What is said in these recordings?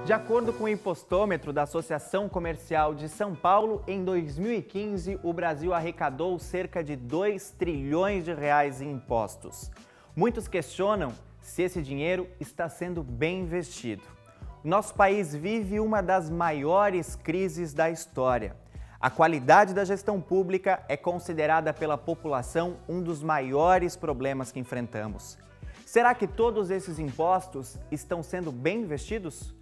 De acordo com o impostômetro da Associação Comercial de São Paulo, em 2015, o Brasil arrecadou cerca de 2 trilhões de reais em impostos. Muitos questionam se esse dinheiro está sendo bem investido. Nosso país vive uma das maiores crises da história. A qualidade da gestão pública é considerada pela população um dos maiores problemas que enfrentamos. Será que todos esses impostos estão sendo bem investidos?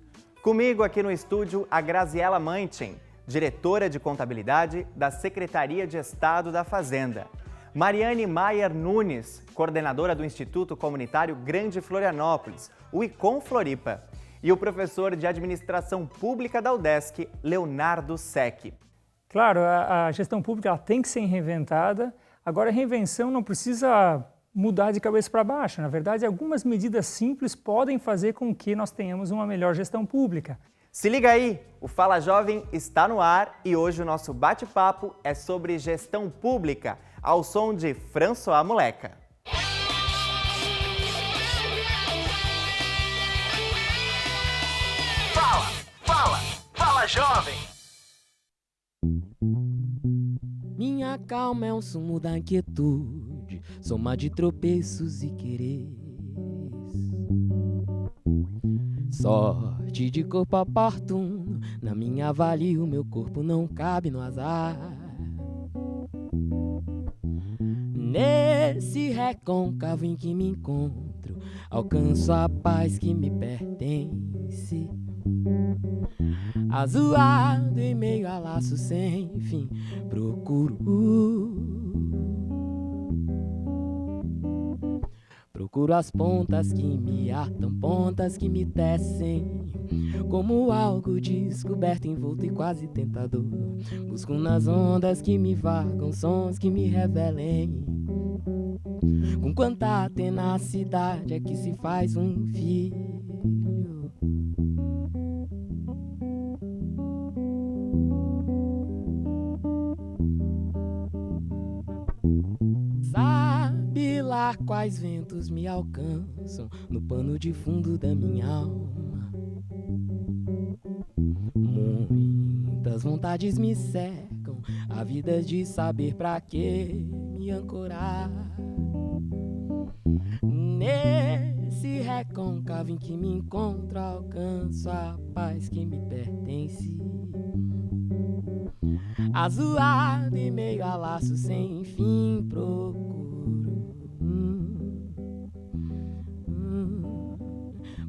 Comigo aqui no estúdio, a Graziela Manchen, diretora de contabilidade da Secretaria de Estado da Fazenda. Mariane Maier Nunes, coordenadora do Instituto Comunitário Grande Florianópolis, o ICOM Floripa. E o professor de Administração Pública da UDESC, Leonardo Secchi. Claro, a gestão pública ela tem que ser reinventada. Agora, a reinvenção não precisa mudar de cabeça para baixo. Na verdade, algumas medidas simples podem fazer com que nós tenhamos uma melhor gestão pública. Se liga aí, o Fala Jovem está no ar e hoje o nosso bate-papo é sobre gestão pública, ao som de François Moleca. Fala Jovem! Minha calma é um sumo da inquietude, soma de tropeços e quereres. Sorte de corpo oportuno, na minha avalio, meu corpo não cabe no azar. Nesse recôncavo em que me encontro, alcanço a paz que me pertence. Azuado em meio a laço sem fim, Procuro as pontas que me atam, pontas que me tecem, como algo descoberto, envolto e quase tentador. Busco nas ondas que me vagam, sons que me revelem. Com quanta tenacidade é que se faz um filho. Sabe lá quais ventos me alcançam no pano de fundo da minha alma. Muitas vontades me cercam, ávidas de saber pra que me ancorar. Nesse recôncavo em que me encontro, alcanço a paz que me pertence. Azuado em meio a laço sem fim,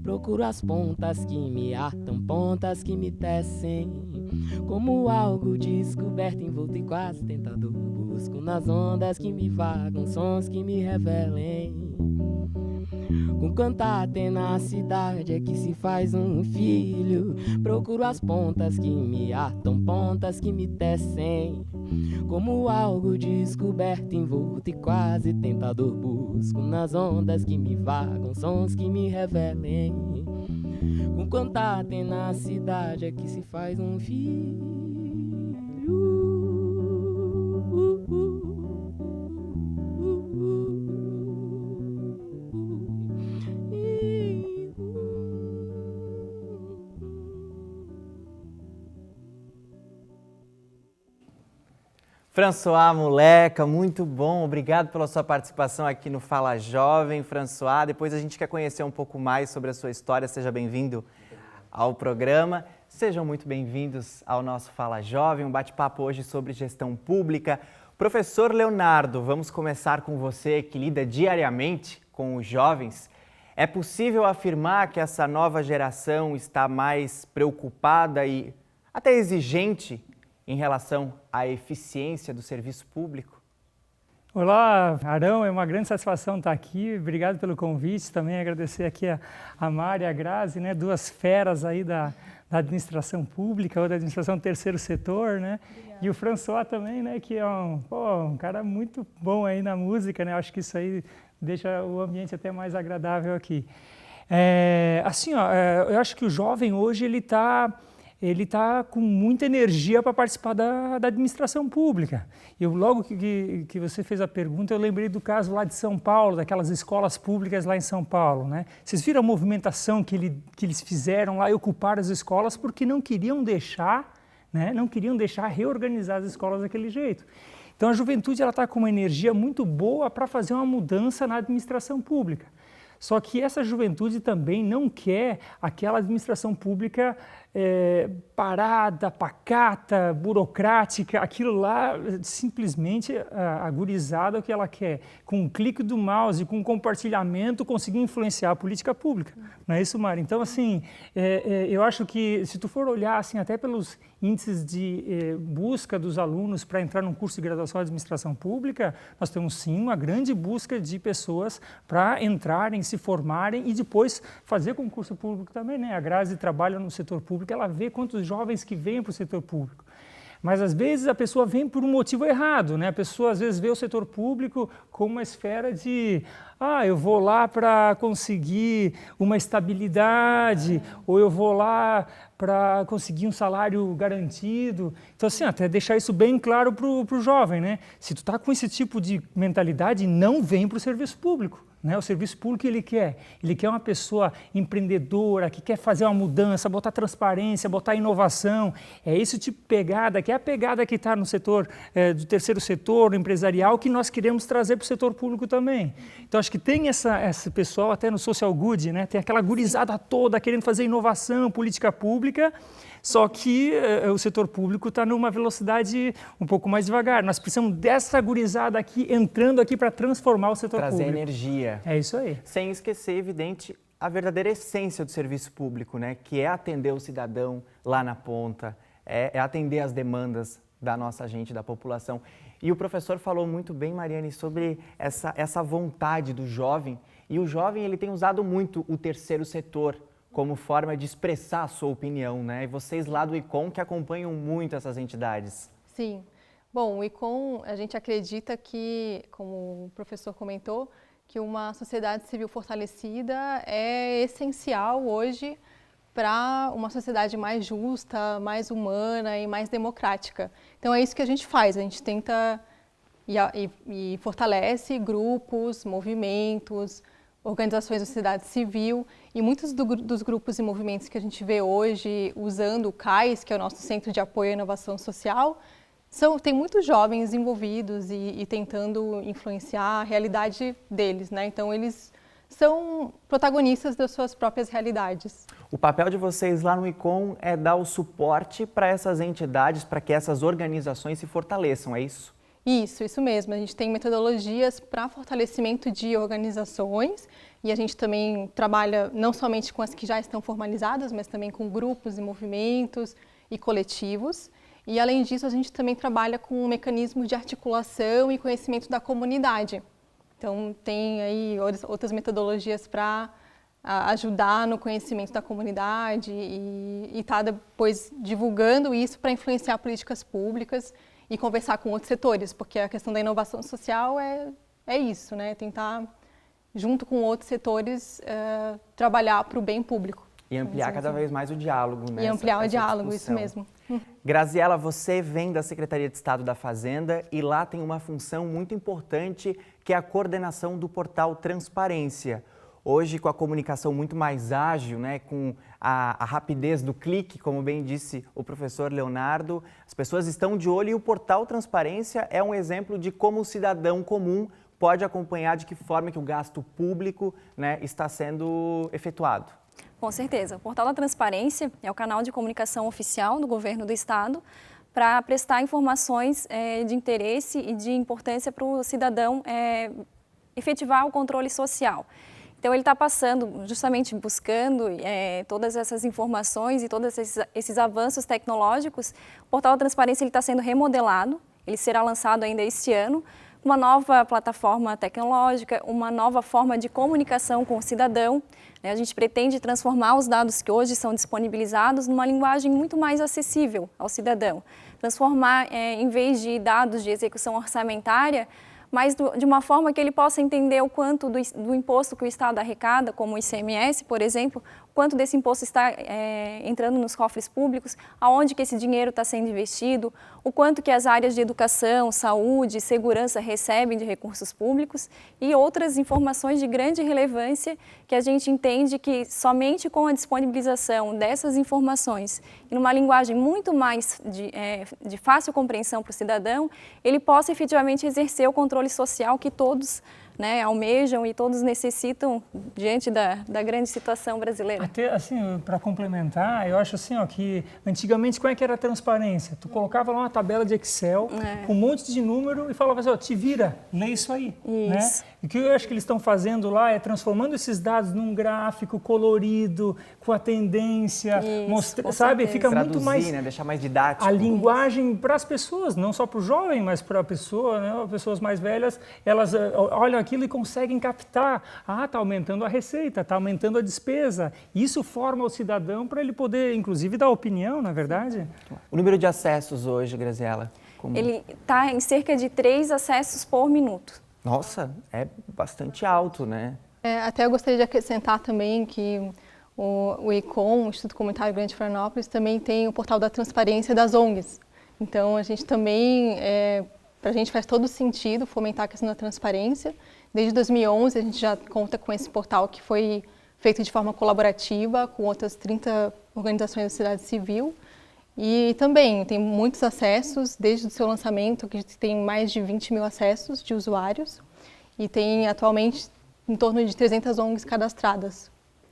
procuro as pontas que me atam, pontas que me tecem, como algo descoberto, envolto e quase tentador. Busco nas ondas que me vagam, sons que me revelem. Com quanta tenacidade é que se faz um filho. Procuro as pontas que me atam, pontas que me tecem, como algo descoberto, envolto e quase tentador. Busco nas ondas que me vagam, sons que me revelem. Com quanta tenacidade é que se faz um filho. François Moleca, muito bom, obrigado pela sua participação aqui no Fala Jovem, François. Depois a gente quer conhecer um pouco mais sobre a sua história, seja bem-vindo ao programa. Sejam muito bem-vindos ao nosso Fala Jovem, um bate-papo hoje sobre gestão pública. Professor Leonardo, vamos começar com você que lida diariamente com os jovens. É possível afirmar que essa nova geração está mais preocupada e até exigente em relação à eficiência do serviço público? Olá, Arão, é uma grande satisfação estar aqui. Obrigado pelo convite. Também agradecer aqui a Mari e a Grazi, né, duas feras aí da administração pública ou da administração do terceiro setor, né? Obrigada. E o François também, né, que é um cara muito bom aí na música, né? Acho que isso aí deixa o ambiente até mais agradável aqui. Eu acho que o jovem hoje ele está ele está com muita energia para participar da administração pública. Logo que você fez a pergunta, eu lembrei do caso lá de São Paulo, daquelas escolas públicas lá em São Paulo, né? Vocês viram a movimentação que eles fizeram lá e ocuparam as escolas porque não queriam deixar, né? Não queriam deixar reorganizar as escolas daquele jeito. Então a juventude está com uma energia muito boa para fazer uma mudança na administração pública. Só que essa juventude também não quer aquela administração pública parada, pacata, burocrática, aquilo lá simplesmente a gurizada o que ela quer, com um clique do mouse, com um compartilhamento, conseguir influenciar a política pública. Não é isso, Mari? Então, assim, eu acho que se tu for olhar assim, até pelos índices de busca dos alunos para entrar num curso de graduação em administração pública, nós temos sim uma grande busca de pessoas para entrarem, se formarem e depois fazer concurso público também, né? A Grazi trabalha no setor público, ela vê quantos jovens que vêm para o setor público. Mas, às vezes, a pessoa vem por um motivo errado, né? A pessoa, às vezes, vê o setor público como uma esfera de eu vou lá para conseguir uma estabilidade, ou eu vou lá para conseguir um salário garantido. Então, assim, até deixar isso bem claro para o jovem, né? Se tu está com esse tipo de mentalidade, não vem para o serviço público. Né? O serviço público ele quer uma pessoa empreendedora, que quer fazer uma mudança, botar transparência, botar inovação. É esse tipo de pegada, que é a pegada que está no setor do terceiro setor, empresarial, que nós queremos trazer para o setor público também. Então, acho que tem esse pessoal até no social good, né? Tem aquela gurizada toda querendo fazer inovação, política pública, só que o setor público está numa velocidade um pouco mais devagar. Nós precisamos dessa gurizada aqui, entrando aqui para transformar o setor público. Trazer energia. É isso aí. Sem esquecer, evidente, a verdadeira essência do serviço público, né? Que é atender o cidadão lá na ponta, é atender as demandas da nossa gente, da população. E o professor falou muito bem, Mariane, sobre essa vontade do jovem. E o jovem ele tem usado muito o terceiro setor como forma de expressar a sua opinião, né? E vocês lá do ICOM que acompanham muito essas entidades. Sim. Bom, o ICOM, a gente acredita que, como o professor comentou, que uma sociedade civil fortalecida é essencial hoje para uma sociedade mais justa, mais humana e mais democrática. Então é isso que a gente faz, a gente tenta e fortalece grupos, movimentos, organizações da sociedade civil, e muitos dos grupos e movimentos que a gente vê hoje usando o CAIS, que é o nosso Centro de Apoio à Inovação Social, tem muitos jovens envolvidos e tentando influenciar a realidade deles, né? Então eles são protagonistas das suas próprias realidades. O papel de vocês lá no ICOM é dar o suporte para essas entidades, para que essas organizações se fortaleçam, é isso? Isso mesmo. A gente tem metodologias para fortalecimento de organizações e a gente também trabalha não somente com as que já estão formalizadas, mas também com grupos e movimentos e coletivos. E, além disso, a gente também trabalha com um mecanismo de articulação e conhecimento da comunidade. Então, tem aí outras metodologias para ajudar no conhecimento da comunidade e estar depois divulgando isso para influenciar políticas públicas e conversar com outros setores, porque a questão da inovação social é isso, né? Tentar, junto com outros setores, trabalhar para o bem público. E ampliar cada vez mais o diálogo, né? E ampliar o diálogo, isso mesmo. Graziela, você vem da Secretaria de Estado da Fazenda e lá tem uma função muito importante que é a coordenação do portal Transparência. Hoje, com a comunicação muito mais ágil, né, com a rapidez do clique, como bem disse o professor Leonardo, as pessoas estão de olho e o portal Transparência é um exemplo de como o cidadão comum pode acompanhar de que forma que o gasto público, né, está sendo efetuado. Com certeza. O Portal da Transparência é o canal de comunicação oficial do Governo do Estado para prestar informações de interesse e de importância para o cidadão efetivar o controle social. Então, ele está passando, justamente buscando todas essas informações e todos esses avanços tecnológicos. O Portal da Transparência está sendo remodelado, ele será lançado ainda este ano, uma nova plataforma tecnológica, uma nova forma de comunicação com o cidadão. A gente pretende transformar os dados que hoje são disponibilizados numa linguagem muito mais acessível ao cidadão. Transformar, em vez de dados de execução orçamentária, mas de uma forma que ele possa entender o quanto do imposto que o Estado arrecada, como o ICMS, por exemplo, quanto desse imposto está entrando nos cofres públicos, aonde que esse dinheiro está sendo investido, o quanto que as áreas de educação, saúde, segurança recebem de recursos públicos e outras informações de grande relevância que a gente entende que somente com a disponibilização dessas informações e numa linguagem muito mais de fácil compreensão para o cidadão, ele possa efetivamente exercer o controle social que todos almejam e todos necessitam diante da grande situação brasileira. Até, assim, para complementar, eu acho assim, ó, que antigamente como é que era a transparência? Tu colocava lá uma tabela de Excel com um monte de número e falava assim, ó, te vira, lê isso aí. Isso. Né? E o que eu acho que eles estão fazendo lá é transformando esses dados num gráfico colorido, com a tendência, sabe? Fica muito mais... né? Deixar mais didático. A linguagem para as pessoas, não só para o jovem, mas para a pessoa, né? Pessoas mais velhas, elas olham aquilo e conseguem captar. Ah, está aumentando a receita, está aumentando a despesa. Isso forma o cidadão para ele poder, inclusive, dar opinião, não é verdade? O número de acessos hoje, Graziela? Ele está em cerca de 3 acessos por minuto. Nossa, é bastante alto, né? Até eu gostaria de acrescentar também que o ICOM, o Instituto Comunitário Grande Florianópolis, também tem o portal da transparência das ONGs. Então, a gente também, para a gente faz todo sentido fomentar a questão da transparência. Desde 2011, a gente já conta com esse portal que foi feito de forma colaborativa com outras 30 organizações da sociedade civil. E também tem muitos acessos, desde o seu lançamento, que tem mais de 20 mil acessos de usuários. E tem atualmente em torno de 300 ONGs cadastradas,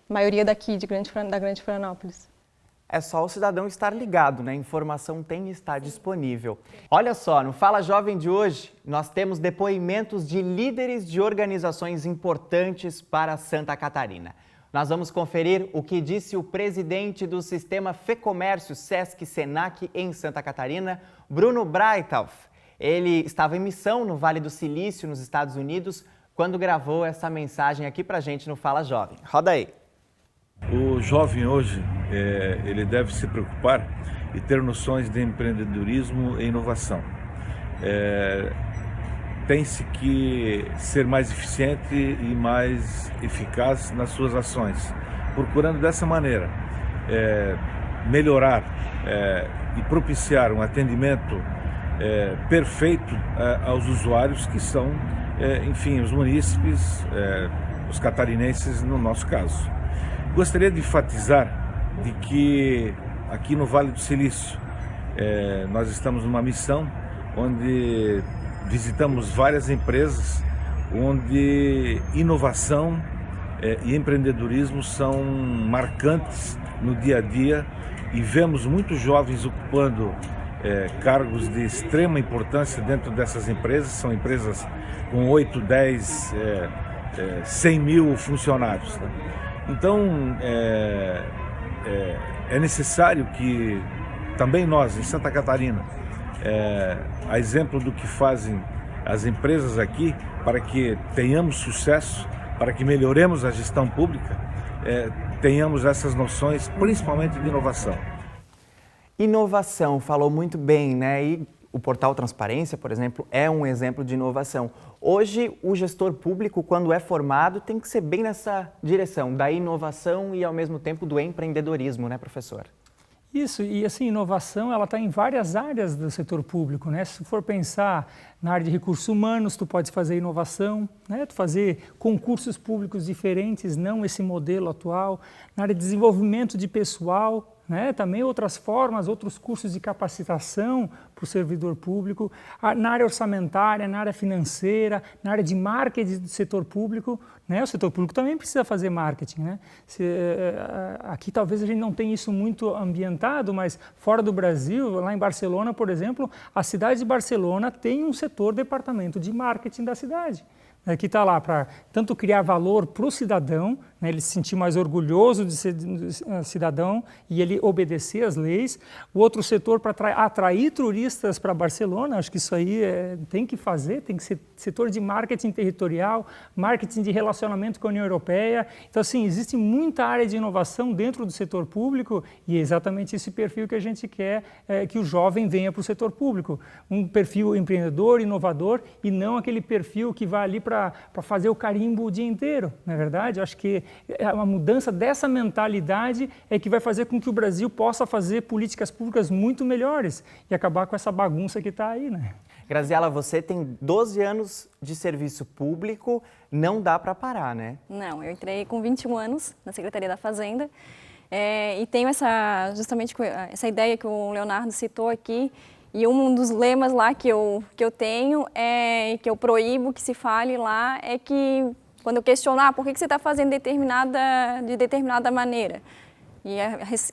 a maioria daqui, da Grande Florianópolis. É só o cidadão estar ligado, né? A informação tem que estar disponível. Olha só, no Fala Jovem de hoje, nós temos depoimentos de líderes de organizações importantes para Santa Catarina. Nós vamos conferir o que disse o presidente do Sistema Fecomércio Sesc Senac em Santa Catarina, Bruno Breithaupt. Ele estava em missão no Vale do Silício, nos Estados Unidos, quando gravou essa mensagem aqui pra gente no Fala Jovem. Roda aí. O jovem hoje, ele deve se preocupar e ter noções de empreendedorismo e inovação. Tem-se que ser mais eficiente e mais eficaz nas suas ações, procurando dessa maneira melhorar e propiciar um atendimento perfeito aos usuários que são, enfim, os munícipes, os catarinenses no nosso caso. Gostaria de enfatizar de que aqui no Vale do Silício nós estamos numa missão onde visitamos várias empresas onde inovação e empreendedorismo são marcantes no dia a dia e vemos muitos jovens ocupando cargos de extrema importância dentro dessas empresas. São empresas com 8, 10, 100 mil funcionários, né? Então, é necessário que também nós, em Santa Catarina, a exemplo do que fazem as empresas aqui, para que tenhamos sucesso, para que melhoremos a gestão pública, tenhamos essas noções, principalmente de inovação. Inovação, falou muito bem, né? E o portal Transparência, por exemplo, é um exemplo de inovação. Hoje, o gestor público, quando é formado, tem que ser bem nessa direção da inovação e, ao mesmo tempo, do empreendedorismo, né, professor? Isso, e assim, inovação, ela está em várias áreas do setor público, né? Se for pensar na área de recursos humanos, tu pode fazer inovação, né? Tu fazer concursos públicos diferentes, não esse modelo atual. Na área de desenvolvimento de pessoal, né? Também outras formas, outros cursos de capacitação para o servidor público. Na área orçamentária, na área financeira, na área de marketing do setor público, né? O setor público também precisa fazer marketing, né? Aqui talvez a gente não tenha isso muito ambientado, mas fora do Brasil, lá em Barcelona, por exemplo, a cidade de Barcelona tem um departamento de marketing da cidade, que está lá para tanto criar valor para o cidadão, né, ele se sentir mais orgulhoso de ser cidadão e ele obedecer às leis. O outro setor para atrair turistas para Barcelona, acho que isso aí tem que fazer, tem que ser setor de marketing territorial, marketing de relacionamento com a União Europeia. Então, assim, existe muita área de inovação dentro do setor público e é exatamente esse perfil que a gente quer que o jovem venha para o setor público. Um perfil empreendedor, inovador e não aquele perfil que vai ali para para fazer o carimbo o dia inteiro, não é verdade? Eu acho que uma mudança dessa mentalidade é que vai fazer com que o Brasil possa fazer políticas públicas muito melhores e acabar com essa bagunça que está aí, né? Graziela, você tem 12 anos de serviço público, não dá para parar, né? Não, eu entrei com 21 anos na Secretaria da Fazenda e tenho justamente essa ideia que o Leonardo citou aqui. E um dos lemas lá que eu tenho, que eu proíbo que se fale lá, é que quando eu questiono, por que você está fazendo de determinada maneira? E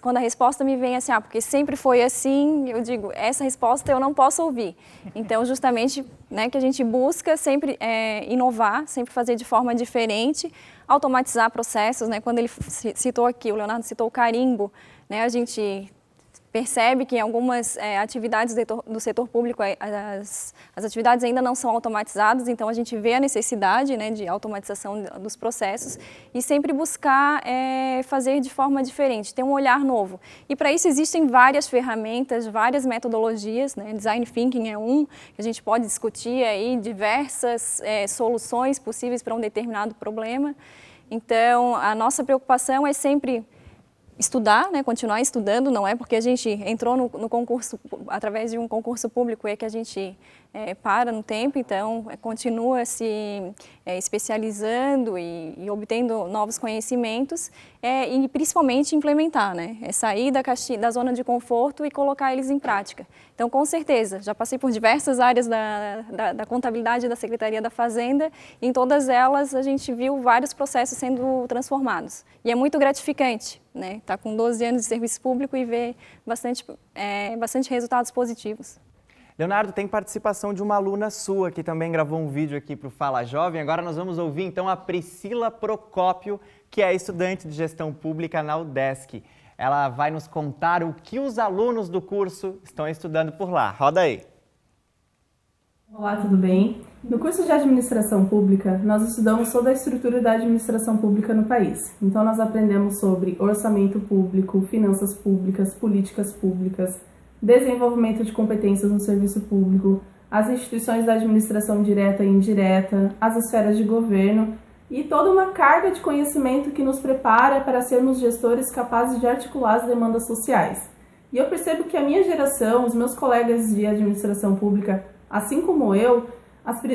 quando a resposta me vem assim, porque sempre foi assim, eu digo, essa resposta eu não posso ouvir. Então, justamente, né, que a gente busca sempre inovar, sempre fazer de forma diferente, automatizar processos, né? Quando ele citou aqui, o Leonardo citou o carimbo, né, a gente percebe que em algumas atividades do setor público as atividades ainda não são automatizadas, então a gente vê a necessidade, né, de automatização dos processos e sempre buscar fazer de forma diferente, ter um olhar novo. E para isso existem várias ferramentas, várias metodologias, né? Design Thinking é que a gente pode discutir aí diversas soluções possíveis para um determinado problema. Então, a nossa preocupação é sempre estudar, né, continuar estudando, não é porque a gente entrou no concurso, através de um concurso público, que a gente para no tempo, então continua se especializando e obtendo novos conhecimentos e principalmente implementar, né, sair da zona de conforto e colocar eles em prática. Então, com certeza, já passei por diversas áreas da contabilidade da Secretaria da Fazenda e em todas elas a gente viu vários processos sendo transformados. E é muito gratificante, né, estar com 12 anos de serviço público e ver bastante resultados positivos. Leonardo, tem participação de uma aluna sua que também gravou um vídeo aqui para o Fala Jovem. Agora nós vamos ouvir então a Priscila Procópio, que é estudante de gestão pública na UDESC. Ela vai nos contar o que os alunos do curso estão estudando por lá. Roda aí. Olá, tudo bem? No curso de Administração Pública, nós estudamos toda a estrutura da administração pública no país. Então, nós aprendemos sobre orçamento público, finanças públicas, políticas públicas, desenvolvimento de competências no serviço público, as instituições da administração direta e indireta, as esferas de governo e toda uma carga de conhecimento que nos prepara para sermos gestores capazes de articular as demandas sociais. E eu percebo que a minha geração, os meus colegas de administração pública, assim como eu,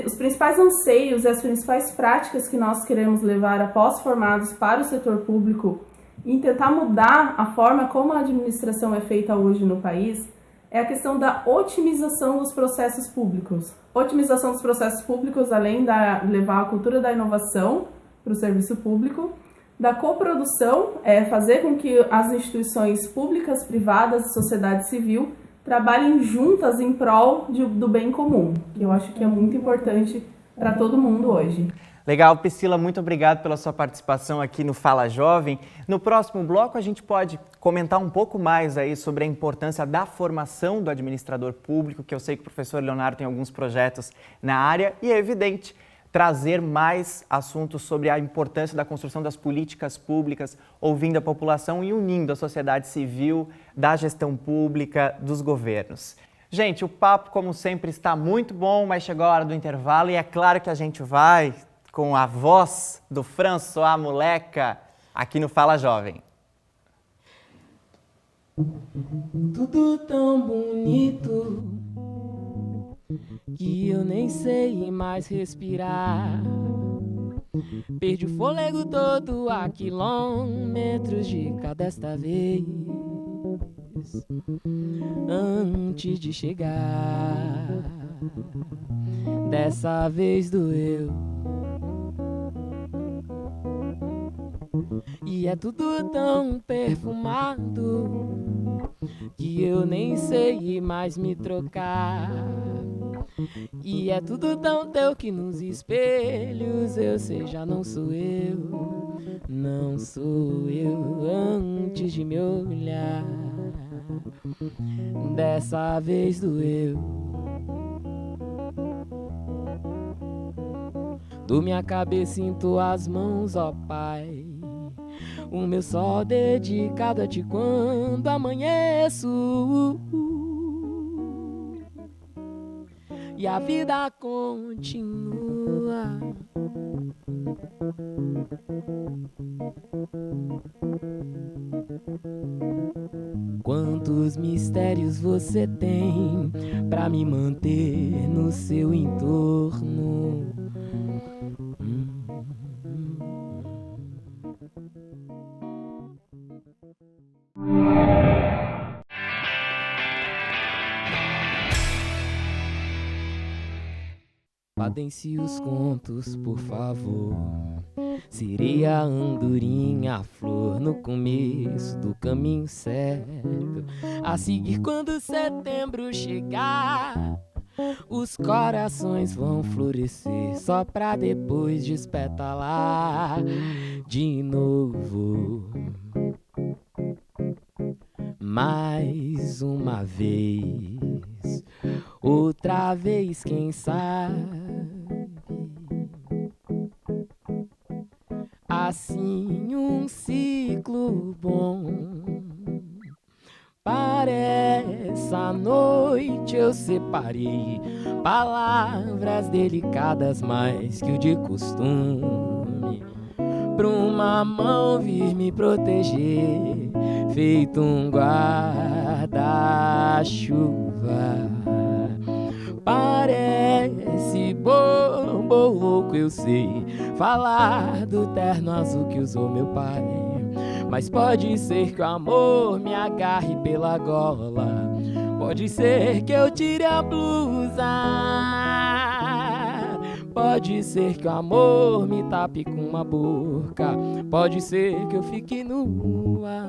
os principais anseios e as principais práticas que nós queremos levar após formados para o setor público e tentar mudar a forma como a administração é feita hoje no país é a questão da otimização dos processos públicos. Otimização dos processos públicos, além de levar a cultura da inovação para o serviço público, da coprodução, fazer com que as instituições públicas, privadas e sociedade civil trabalhem juntas em prol do bem comum, que eu acho que é muito importante para todo mundo hoje. Legal, Priscila, muito obrigado pela sua participação aqui no Fala Jovem. No próximo bloco a gente pode comentar um pouco mais aí sobre a importância da formação do administrador público, que eu sei que o professor Leonardo tem alguns projetos na área, e é evidente trazer mais assuntos sobre a importância da construção das políticas públicas, ouvindo a população e unindo a sociedade civil, da gestão pública, dos governos. Gente, o papo, como sempre, está muito bom, mas chegou a hora do intervalo e é claro que a gente vai com a voz do François Moleca aqui no Fala Jovem. Tudo tão bonito que eu nem sei mais respirar. Perdi o fôlego todo a quilômetros de cada vez antes de chegar. Dessa vez doeu. E é tudo tão perfumado que eu nem sei mais me trocar. E é tudo tão teu que nos espelhos eu sei, já não sou eu, não sou eu antes de me olhar. Dessa vez doeu. Do minha cabeça em tuas mãos, ó Pai, o meu sol dedicado a ti quando amanheço. E a vida continua Quantos mistérios você tem pra me manter no seu entorno? Cadencie os contos, por favor. Seria a andorinha, a flor no começo do caminho certo a seguir quando setembro chegar. Os corações vão florescer só pra depois despetalar de novo. Mais uma vez, outra vez, quem sabe? Assim um ciclo bom. Para essa noite eu separei palavras delicadas mais que o de costume, pra uma mão vir me proteger, feito um guarda-chuva. Parece bobo louco, eu sei, falar do terno azul que usou meu pai, mas pode ser que o amor me agarre pela gola, pode ser que eu tire a blusa, pode ser que o amor me tape com uma boca, pode ser que eu fique nua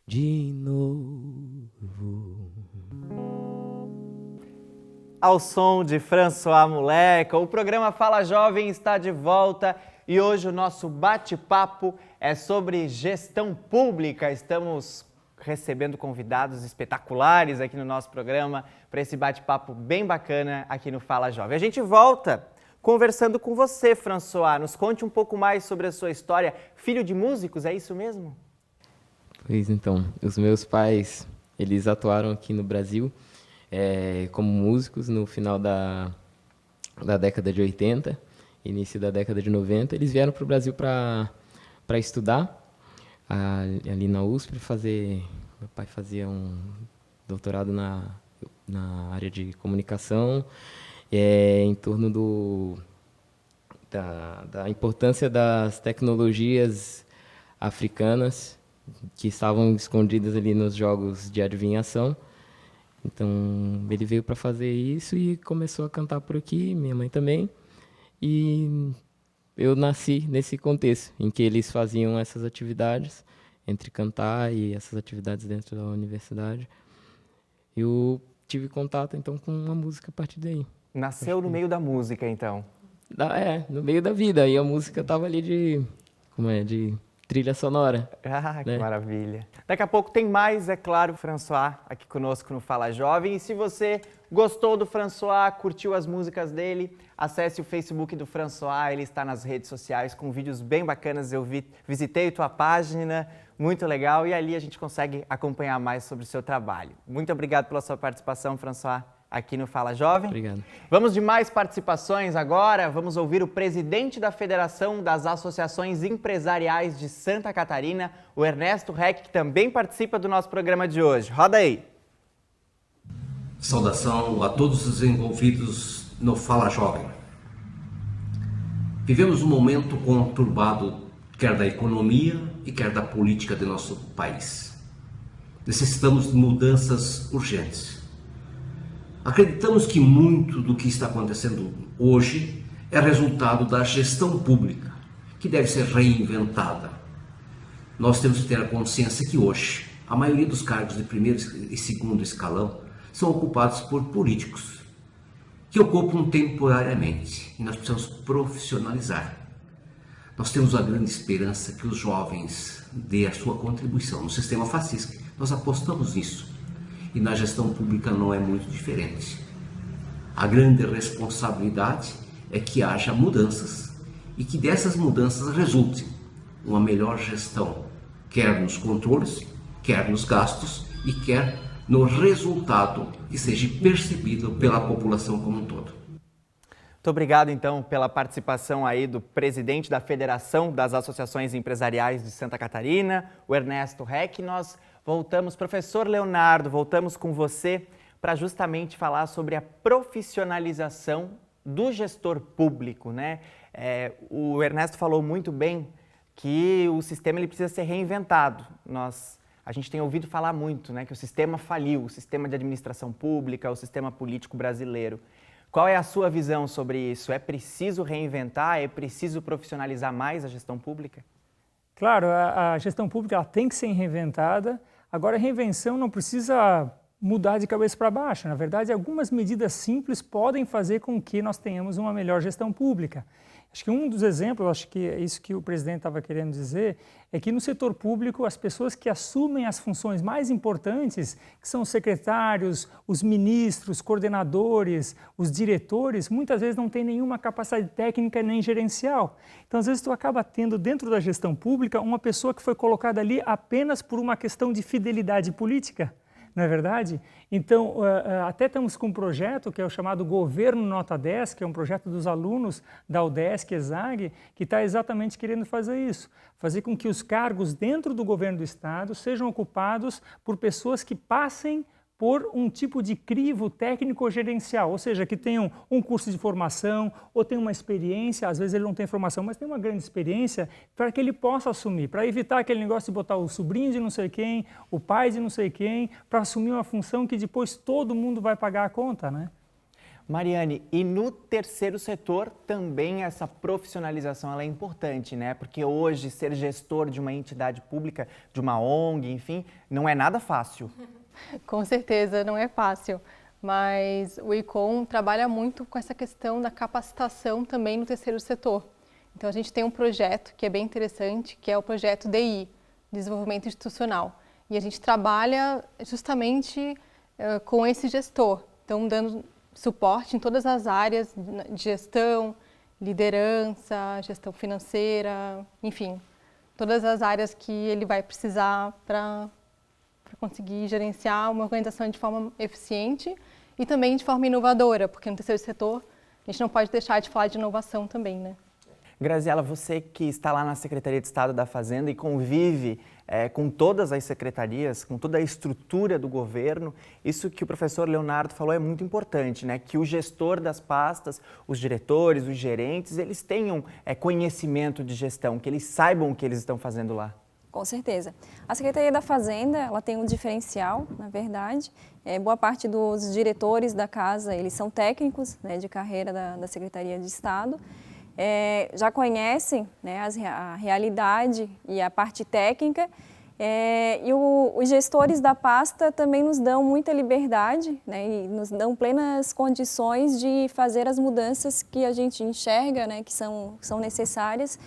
de novo. Ao som de François Moleca, o programa Fala Jovem está de volta e hoje o nosso bate-papo é sobre gestão pública. Estamos recebendo convidados espetaculares aqui no nosso programa para esse bate-papo bem bacana aqui no Fala Jovem. A gente volta conversando com você, François. Nos conte um pouco mais sobre a sua história. Filho de músicos, é isso mesmo? Pois então, os meus pais, eles atuaram aqui no Brasil como músicos no final da década de 80, início da década de 90. Eles vieram para o Brasil para estudar ali na USP, meu pai fazia um doutorado na área de comunicação, em torno da importância das tecnologias africanas que estavam escondidas ali nos jogos de adivinhação. Então, ele veio para fazer isso e começou a cantar por aqui, minha mãe também. E eu nasci nesse contexto, em que eles faziam essas atividades, entre cantar e essas atividades dentro da universidade. Eu tive contato, então, com a música a partir daí. Nasceu no meio da música, então? No meio da vida. E a música estava ali de trilha sonora. Ah, que maravilha. Daqui a pouco tem mais, é claro, François aqui conosco no Fala Jovem. E se você gostou do François, curtiu as músicas dele, acesse o Facebook do François, ele está nas redes sociais com vídeos bem bacanas. Eu visitei tua página, muito legal, e ali a gente consegue acompanhar mais sobre o seu trabalho. Muito obrigado pela sua participação, François, aqui no Fala Jovem. Obrigado. Vamos de mais participações agora. Vamos ouvir o presidente da Federação das Associações Empresariais de Santa Catarina, o Ernesto Reck, que também participa do nosso programa de hoje. Roda aí. Saudação a todos os envolvidos no Fala Jovem. Vivemos um momento conturbado, quer da economia e quer da política de nosso país. Necessitamos de mudanças urgentes. Acreditamos que muito do que está acontecendo hoje é resultado da gestão pública, que deve ser reinventada. Nós temos que ter a consciência que hoje a maioria dos cargos de primeiro e segundo escalão são ocupados por políticos, que ocupam temporariamente, e nós precisamos profissionalizar. Nós temos a grande esperança que os jovens dêem a sua contribuição no sistema fascista. Nós apostamos nisso. E na gestão pública não é muito diferente. A grande responsabilidade é que haja mudanças e que dessas mudanças resulte uma melhor gestão, quer nos controles, quer nos gastos e quer no resultado que seja percebido pela população como um todo. Muito obrigado, então, pela participação aí do presidente da Federação das Associações Empresariais de Santa Catarina, o Ernesto Reck. Nós voltamos, professor Leonardo, voltamos com você para justamente falar sobre a profissionalização do gestor público, né? O Ernesto falou muito bem que o sistema ele precisa ser reinventado. A gente tem ouvido falar muito, né, que o sistema faliu, o sistema de administração pública, o sistema político brasileiro. Qual é a sua visão sobre isso? É preciso reinventar? É preciso profissionalizar mais a gestão pública? Claro, a gestão pública ela tem que ser reinventada. Agora, a reinvenção não precisa mudar de cabeça para baixo. Na verdade, algumas medidas simples podem fazer com que nós tenhamos uma melhor gestão pública. Acho que um dos exemplos, acho que é isso que o presidente estava querendo dizer, é que no setor público as pessoas que assumem as funções mais importantes, que são os secretários, os ministros, coordenadores, os diretores, muitas vezes não têm nenhuma capacidade técnica nem gerencial. Então, às vezes, tu acaba tendo dentro da gestão pública uma pessoa que foi colocada ali apenas por uma questão de fidelidade política. Não é verdade? Então, até estamos com um projeto que é o chamado Governo Nota 10, que é um projeto dos alunos da UDESC, ESAG, que está exatamente querendo fazer isso. Fazer com que os cargos dentro do governo do Estado sejam ocupados por pessoas que passem por um tipo de crivo técnico-gerencial, ou seja, que tenham um curso de formação ou tenham uma experiência, às vezes ele não tem formação, mas tem uma grande experiência para que ele possa assumir, para evitar aquele negócio de botar o sobrinho de não sei quem, o pai de não sei quem, para assumir uma função que depois todo mundo vai pagar a conta, né? Mariane, e no terceiro setor também essa profissionalização ela é importante, né? Porque hoje ser gestor de uma entidade pública, de uma ONG, enfim, não é nada fácil. Com certeza, não é fácil, mas o ICOM trabalha muito com essa questão da capacitação também no terceiro setor. Então, a gente tem um projeto que é bem interessante, que é o projeto DI, Desenvolvimento Institucional. E a gente trabalha justamente com esse gestor, então dando suporte em todas as áreas de gestão, liderança, gestão financeira, enfim, todas as áreas que ele vai precisar para conseguir gerenciar uma organização de forma eficiente e também de forma inovadora, porque no terceiro setor a gente não pode deixar de falar de inovação também, né? Graziela, você que está lá na Secretaria de Estado da Fazenda e convive com todas as secretarias, com toda a estrutura do governo, isso que o professor Leonardo falou é muito importante, né? Que o gestor das pastas, os diretores, os gerentes, eles tenham conhecimento de gestão, que eles saibam o que eles estão fazendo lá. Com certeza. A Secretaria da Fazenda, ela tem um diferencial, na verdade. Boa parte dos diretores da casa, eles são técnicos, né, de carreira da Secretaria de Estado. Já conhecem, né, a realidade e a parte técnica. E os gestores da pasta também nos dão muita liberdade, né, e nos dão plenas condições de fazer as mudanças que a gente enxerga, né, que são necessárias,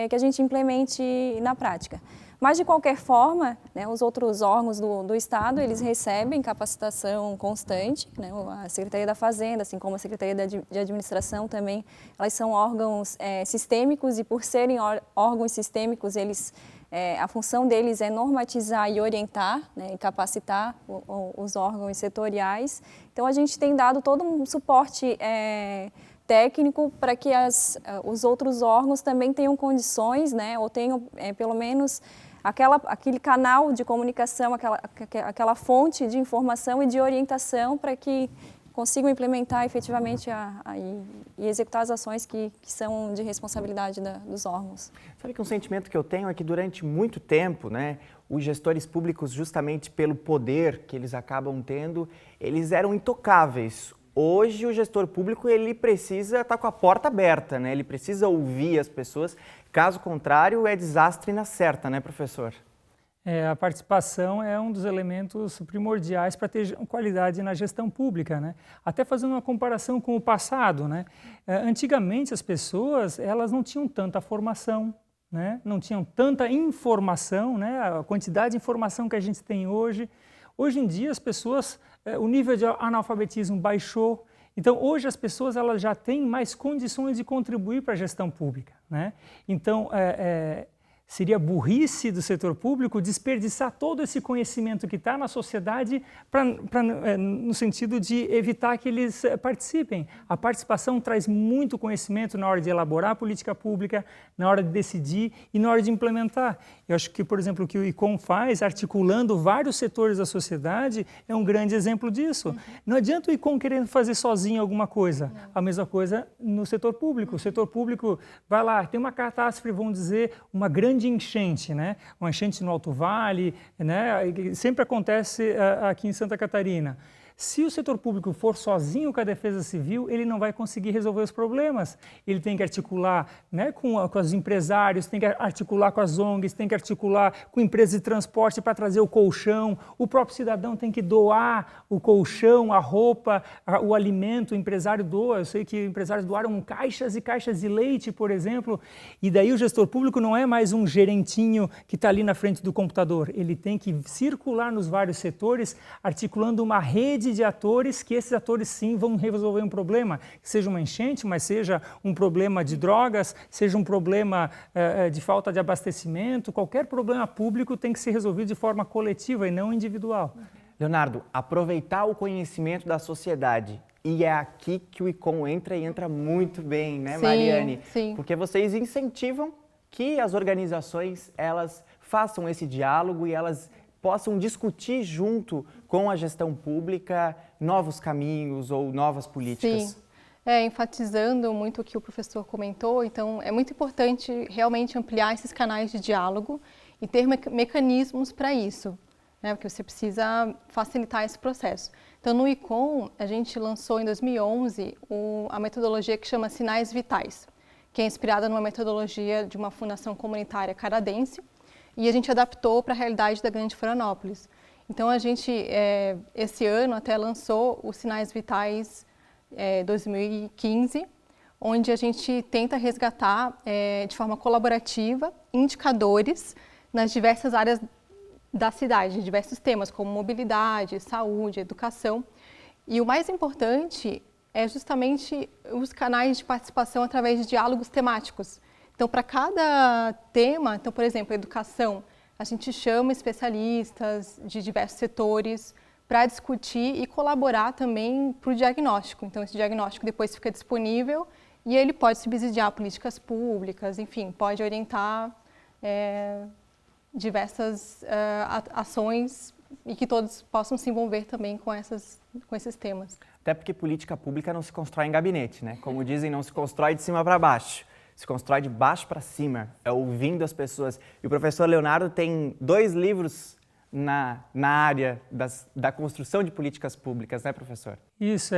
que a gente implemente na prática. Mas, de qualquer forma, né, os outros órgãos do Estado, eles recebem capacitação constante, né, a Secretaria da Fazenda, assim como a Secretaria de Administração também, elas são órgãos sistêmicos e, por serem órgãos sistêmicos, a função deles é normatizar e orientar, né, e capacitar os órgãos setoriais. Então, a gente tem dado todo um suporte técnico para que os outros órgãos também tenham condições, né, ou tenham pelo menos aquele canal de comunicação, aquela fonte de informação e de orientação para que consigam implementar efetivamente e executar as ações que são de responsabilidade dos órgãos. Sabe que um sentimento que eu tenho é que durante muito tempo, né, os gestores públicos, justamente pelo poder que eles acabam tendo, eles eram intocáveis. Hoje o gestor público ele precisa estar com a porta aberta, né? Ele precisa ouvir as pessoas, caso contrário é desastre na certa, né, professor? A participação é um dos elementos primordiais para ter qualidade na gestão pública, né? Até fazendo uma comparação com o passado, né? Antigamente as pessoas elas não tinham tanta formação, né? Não tinham tanta informação, né? A quantidade de informação que a gente tem hoje. Hoje em dia as pessoas, o nível de analfabetismo baixou, então hoje as pessoas elas já têm mais condições de contribuir para a gestão pública, né? Então Seria burrice do setor público desperdiçar todo esse conhecimento que está na sociedade no sentido de evitar que eles participem. A participação traz muito conhecimento na hora de elaborar a política pública, na hora de decidir e na hora de implementar. Eu acho que, por exemplo, o que o ICOM faz, articulando vários setores da sociedade, é um grande exemplo disso. Não adianta o ICOM querendo fazer sozinho alguma coisa. A mesma coisa no setor público. O setor público vai lá, tem uma catástrofe, vamos dizer, uma grande enchente, né? Uma enchente no Alto Vale, né? Sempre acontece aqui em Santa Catarina. Se o setor público for sozinho com a Defesa Civil, ele não vai conseguir resolver os problemas. Ele tem que articular, né, com os empresários, tem que articular com as ONGs, tem que articular com empresas de transporte para trazer o colchão. O próprio cidadão tem que doar o colchão, a roupa, o alimento. O empresário doa. Eu sei que empresários doaram caixas e caixas de leite, por exemplo. E daí o gestor público não é mais um gerentinho que está ali na frente do computador. Ele tem que circular nos vários setores, articulando uma rede de atores, que esses atores sim vão resolver um problema, seja uma enchente, mas seja um problema de drogas, seja um problema de falta de abastecimento, qualquer problema público tem que ser resolvido de forma coletiva e não individual. Leonardo, aproveitar o conhecimento da sociedade, e é aqui que o ICOM entra e entra muito bem, né, Mariane? Sim. Porque vocês incentivam que as organizações, elas façam esse diálogo e elas possam discutir junto com a gestão pública novos caminhos ou novas políticas. Sim, enfatizando muito o que o professor comentou, então é muito importante realmente ampliar esses canais de diálogo e ter mecanismos para isso, né, porque você precisa facilitar esse processo. Então no ICOM a gente lançou em 2011 a metodologia que chama Sinais Vitais, que é inspirada numa metodologia de uma fundação comunitária canadense, e a gente adaptou para a realidade da Grande Florianópolis. Então, a gente, esse ano, até lançou os Sinais Vitais 2015, onde a gente tenta resgatar, de forma colaborativa, indicadores nas diversas áreas da cidade, diversos temas, como mobilidade, saúde, educação. E o mais importante é justamente os canais de participação através de diálogos temáticos. Então, para cada tema, então, por exemplo, educação, a gente chama especialistas de diversos setores para discutir e colaborar também para o diagnóstico. Então, esse diagnóstico depois fica disponível e ele pode subsidiar políticas públicas, enfim, pode orientar diversas ações e que todos possam se envolver também com esses temas. Até porque política pública não se constrói em gabinete, né? Como dizem, não se constrói de cima para baixo. Se constrói de baixo para cima, é ouvindo as pessoas. E o professor Leonardo tem 2 livros na área da construção de políticas públicas, né, professor? Isso,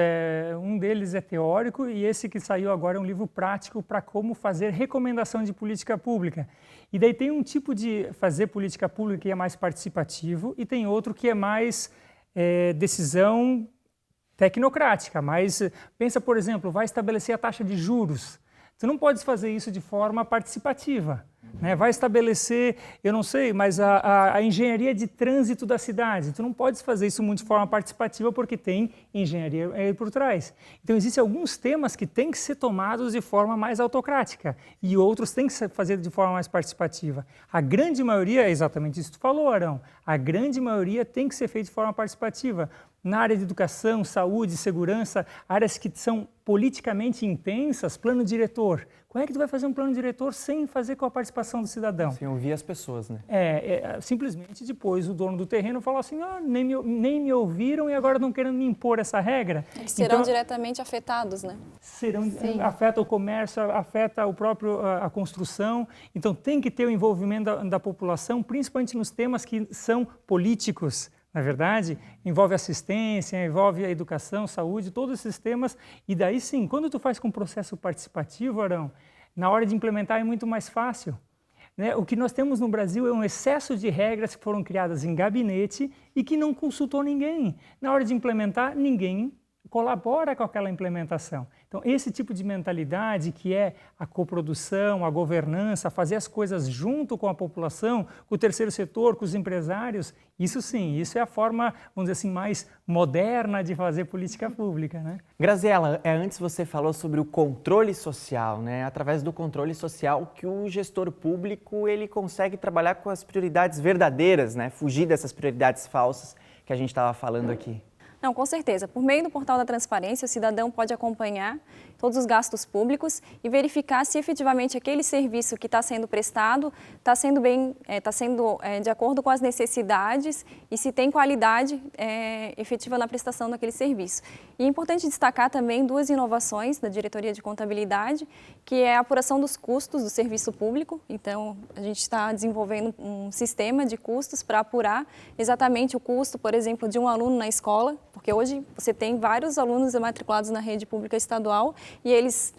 um deles é teórico e esse que saiu agora é um livro prático para como fazer recomendação de política pública. E daí tem um tipo de fazer política pública que é mais participativo e tem outro que é mais decisão tecnocrática. Mas pensa, por exemplo, vai estabelecer a taxa de juros. Você não pode fazer isso de forma participativa, né? Vai estabelecer, eu não sei, mas a engenharia de trânsito da cidade. Tu não pode fazer isso muito de forma participativa porque tem engenharia aí por trás. Então, existem alguns temas que têm que ser tomados de forma mais autocrática e outros têm que ser fazer de forma mais participativa. A grande maioria, é exatamente isso que tu falou, Arão, a grande maioria tem que ser feita de forma participativa. Na área de educação, saúde, segurança, áreas que são politicamente intensas, plano diretor. Como é que tu vai fazer um plano diretor sem fazer com a participação do cidadão? Sem ouvir as pessoas, né? Simplesmente depois o dono do terreno falou assim, nem me ouviram e agora estão querendo me impor essa regra. Eles serão diretamente afetados, né? Afeta o comércio, afeta a construção. Então tem que ter o envolvimento da população, principalmente nos temas que são políticos. Na verdade, envolve assistência, envolve a educação, saúde, todos esses temas. E daí sim, quando tu faz com um processo participativo, Arão, na hora de implementar é muito mais fácil. Né? O que nós temos no Brasil é um excesso de regras que foram criadas em gabinete e que não consultou ninguém. Na hora de implementar, ninguém colabora com aquela implementação. Então, esse tipo de mentalidade que é a coprodução, a governança, fazer as coisas junto com a população, com o terceiro setor, com os empresários, isso sim, isso é a forma, vamos dizer assim, mais moderna de fazer política pública, né? Graziela, antes você falou sobre o controle social, né? Através do controle social que o gestor público ele consegue trabalhar com as prioridades verdadeiras, né? Fugir dessas prioridades falsas que a gente estava falando aqui. Não, com certeza. Por meio do portal da transparência, o cidadão pode acompanhar todos os gastos públicos e verificar se efetivamente aquele serviço que está sendo prestado está sendo de acordo com as necessidades e se tem qualidade efetiva na prestação daquele serviço. E é importante destacar também duas inovações da Diretoria de Contabilidade, que é a apuração dos custos do serviço público. Então, a gente está desenvolvendo um sistema de custos para apurar exatamente o custo, por exemplo, de um aluno na escola, porque hoje você tem vários alunos matriculados na rede pública estadual e eles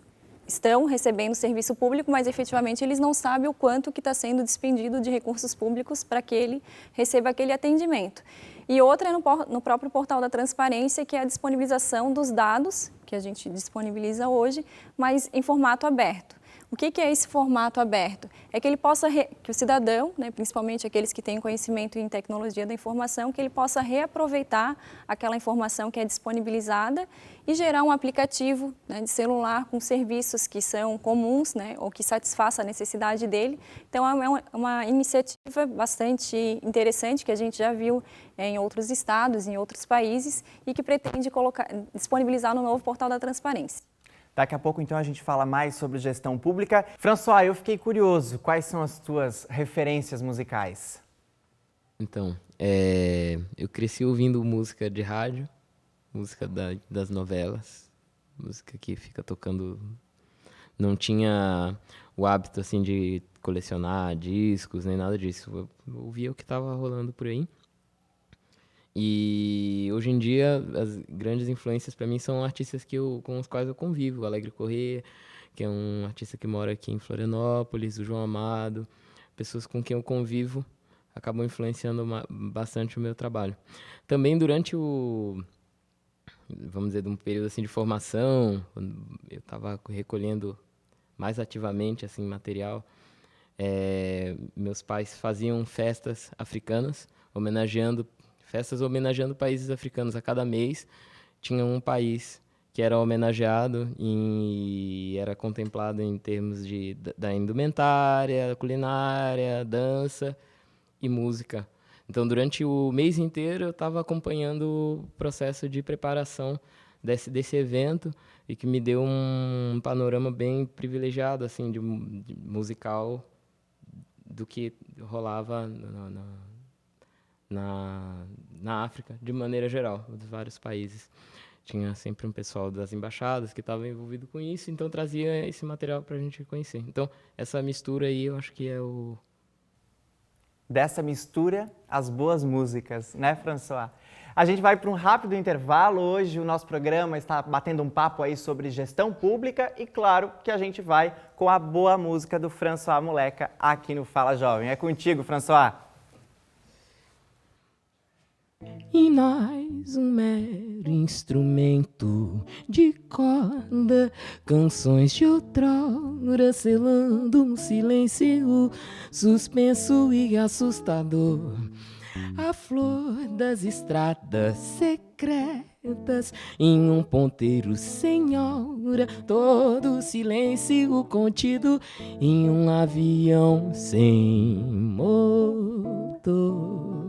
estão recebendo serviço público, mas efetivamente eles não sabem o quanto que está sendo despendido de recursos públicos para que ele receba aquele atendimento. E outra é no próprio portal da transparência, que é a disponibilização dos dados, que a gente disponibiliza hoje, mas em formato aberto. O que é esse formato aberto? É que ele possa, que o cidadão, né, principalmente aqueles que têm conhecimento em tecnologia da informação, que ele possa reaproveitar aquela informação que é disponibilizada e gerar um aplicativo, né, de celular com serviços que são comuns, né, ou que satisfaçam a necessidade dele. Então, é uma iniciativa bastante interessante que a gente já viu em outros estados, em outros países e que pretende disponibilizar no novo portal da transparência. Daqui a pouco, então, a gente fala mais sobre gestão pública. François, eu fiquei curioso. Quais são as tuas referências musicais? Então, eu cresci ouvindo música de rádio, música das novelas, música que fica tocando. Não tinha o hábito, assim, de colecionar discos, nem nada disso. Eu ouvia o que estava rolando por aí. E hoje em dia as grandes influências para mim são artistas com os quais eu convivo. O Alegre Corrêa, que é um artista que mora aqui em Florianópolis, o João Amado, pessoas com quem eu convivo acabam influenciando bastante o meu trabalho. Também durante vamos dizer, um período assim de formação, quando eu estava recolhendo mais ativamente assim material, meus pais faziam festas africanas, homenageando países africanos. A cada mês tinha um país que era homenageado e era contemplado em termos da indumentária, culinária, dança e música. Então, durante o mês inteiro, eu estava acompanhando o processo de preparação desse evento e que me deu um panorama bem privilegiado assim, de musical do que rolava na África, de maneira geral, dos vários países. Tinha sempre um pessoal das embaixadas que estava envolvido com isso, então trazia esse material para a gente conhecer. Então, essa mistura aí, eu acho que é o... Dessa mistura, as boas músicas, né, François? A gente vai para um rápido intervalo. Hoje o nosso programa está batendo um papo aí sobre gestão pública e, claro, que a gente vai com a boa música do François Moleca aqui no Fala Jovem. É contigo, François. E nós, um mero instrumento de corda, canções de outrora, selando um silêncio suspenso e assustador. A flor das estradas secretas, em um ponteiro sem hora, todo silêncio contido em um avião sem motor.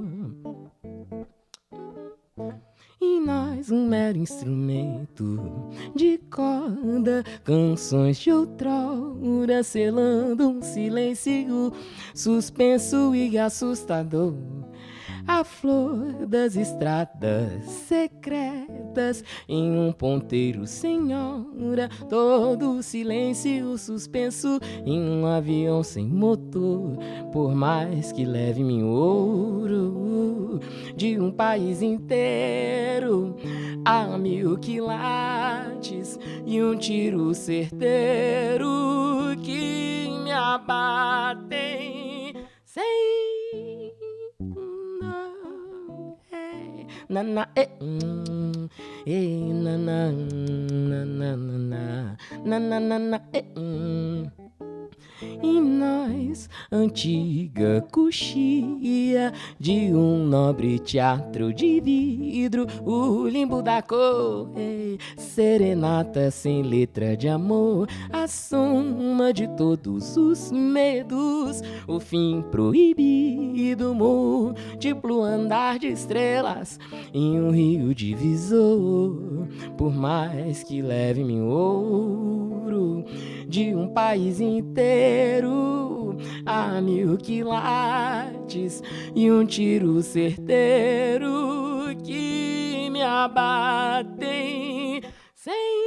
E nós, um mero instrumento de corda, canções de outrora, selando um silêncio suspenso e assustador. A flor das estradas secretas, em um ponteiro sem hora, todo silêncio suspenso em um avião sem motor. Por mais que leve-me ouro de um país inteiro a 1000 quilates e um tiro certeiro que me abatem sem... na na na na na na na na E nós, antiga coxia de um nobre teatro de vidro, o limbo da cor, serenata sem letra de amor, a soma de todos os medos, o fim proibido, múltiplo andar de estrelas em um rio divisor, por mais que leve-me ouro de um país inteiro a 1000 quilates e um tiro certeiro que me abatem sem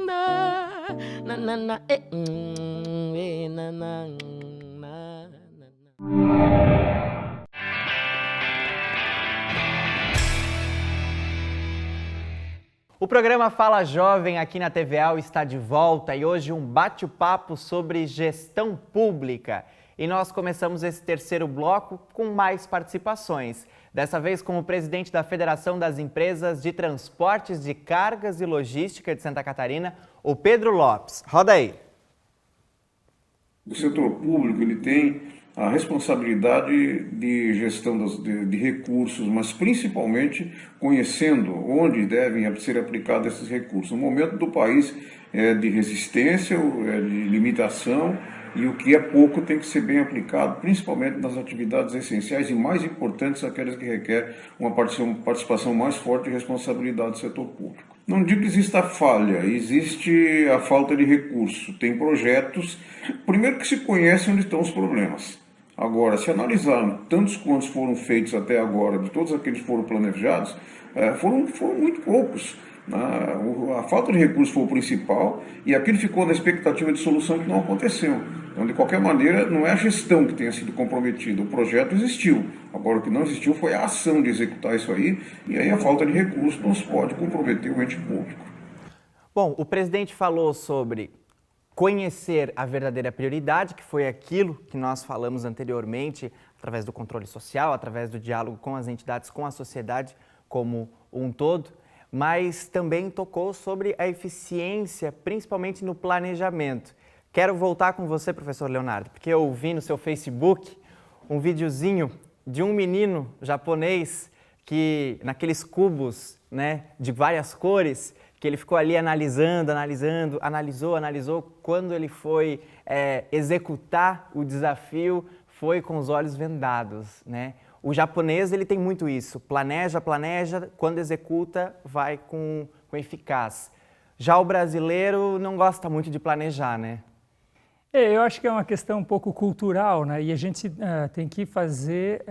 na na na na na na. O programa Fala Jovem aqui na TVA está de volta e hoje um bate-papo sobre gestão pública. E nós começamos esse terceiro bloco com mais participações. Dessa vez com o presidente da Federação das Empresas de Transportes de Cargas e Logística de Santa Catarina, o Pedro Lopes. Roda aí. O setor público ele tem a responsabilidade de gestão de recursos, mas principalmente conhecendo onde devem ser aplicados esses recursos. O momento do país é de resistência, de limitação, e o que é pouco tem que ser bem aplicado, principalmente nas atividades essenciais e mais importantes, aquelas que requerem uma participação mais forte e responsabilidade do setor público. Não digo que exista falha, existe a falta de recurso. Tem projetos, primeiro que se conhece onde estão os problemas. Agora, se analisarmos tantos quantos foram feitos até agora, de todos aqueles que foram planejados, foram muito poucos. A falta de recursos foi o principal e aquilo ficou na expectativa de solução que não aconteceu. Então, de qualquer maneira, não é a gestão que tenha sido comprometida, o projeto existiu. Agora, o que não existiu foi a ação de executar isso aí, e aí a falta de recursos não se pode comprometer o ente público. Bom, o presidente falou sobre conhecer a verdadeira prioridade, que foi aquilo que nós falamos anteriormente, através do controle social, através do diálogo com as entidades, com a sociedade como um todo, mas também tocou sobre a eficiência, principalmente no planejamento. Quero voltar com você, professor Leonardo, porque eu vi no seu Facebook um videozinho de um menino japonês que, naqueles cubos, né, de várias cores, que ele ficou ali analisou, quando ele foi executar o desafio, foi com os olhos vendados, né? O japonês, ele tem muito isso, planeja, quando executa, vai com eficaz. Já o brasileiro não gosta muito de planejar, né? Eu acho que é uma questão um pouco cultural, né? E a gente tem que fazer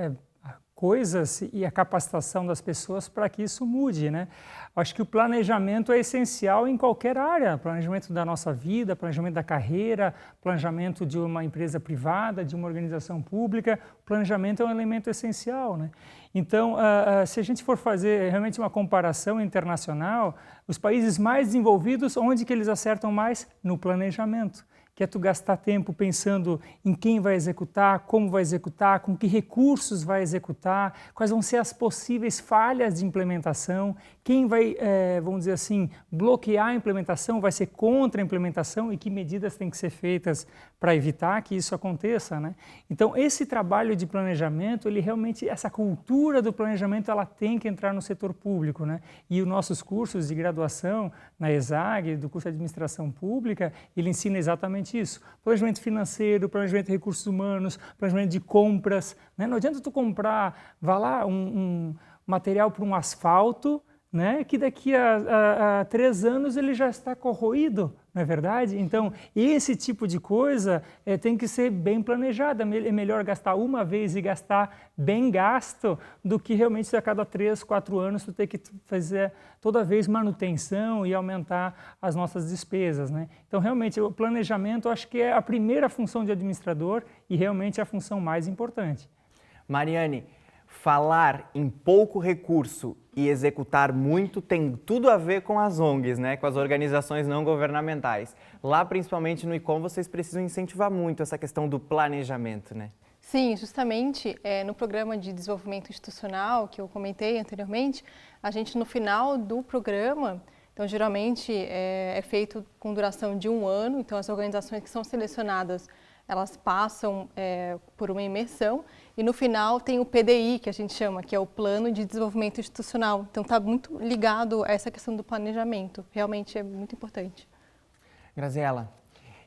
coisas e a capacitação das pessoas para que isso mude, né? Acho que o planejamento é essencial em qualquer área, planejamento da nossa vida, planejamento da carreira, planejamento de uma empresa privada, de uma organização pública, planejamento é um elemento essencial, né? Então, se a gente for fazer realmente uma comparação internacional, os países mais desenvolvidos, onde que eles acertam mais? No planejamento. Que é tu gastar tempo pensando em quem vai executar, como vai executar, com que recursos vai executar, quais vão ser as possíveis falhas de implementação, quem vai, vamos dizer assim, bloquear a implementação, vai ser contra a implementação e que medidas têm que ser feitas para evitar que isso aconteça, né? Então, esse trabalho de planejamento, ele realmente, essa cultura do planejamento, ela tem que entrar no setor público, né? E os nossos cursos de graduação na ESAG, do curso de Administração Pública, ele ensina exatamente isso. Planejamento financeiro, planejamento de recursos humanos, planejamento de compras, né? Não adianta tu comprar, vá lá, um material para um asfalto, né? Que daqui a 3 anos ele já está corroído, não é verdade? Então, esse tipo de coisa tem que ser bem planejada. É melhor gastar uma vez e gastar bem gasto do que realmente a cada 3, 4 anos tu ter que fazer toda vez manutenção e aumentar as nossas despesas, né? Então, realmente, o planejamento acho que é a primeira função de administrador e realmente a função mais importante. Mariane, falar em pouco recurso e executar muito tem tudo a ver com as ONGs, né? Com as organizações não governamentais. Lá, principalmente no ICOM, vocês precisam incentivar muito essa questão do planejamento, né? Sim, justamente no programa de desenvolvimento institucional que eu comentei anteriormente, a gente no final do programa, então geralmente é feito com duração de 1 ano, então as organizações que são selecionadas, elas passam por uma imersão e no final tem o PDI, que a gente chama, que é o Plano de Desenvolvimento Institucional. Então está muito ligado a essa questão do planejamento, realmente é muito importante. Graziela,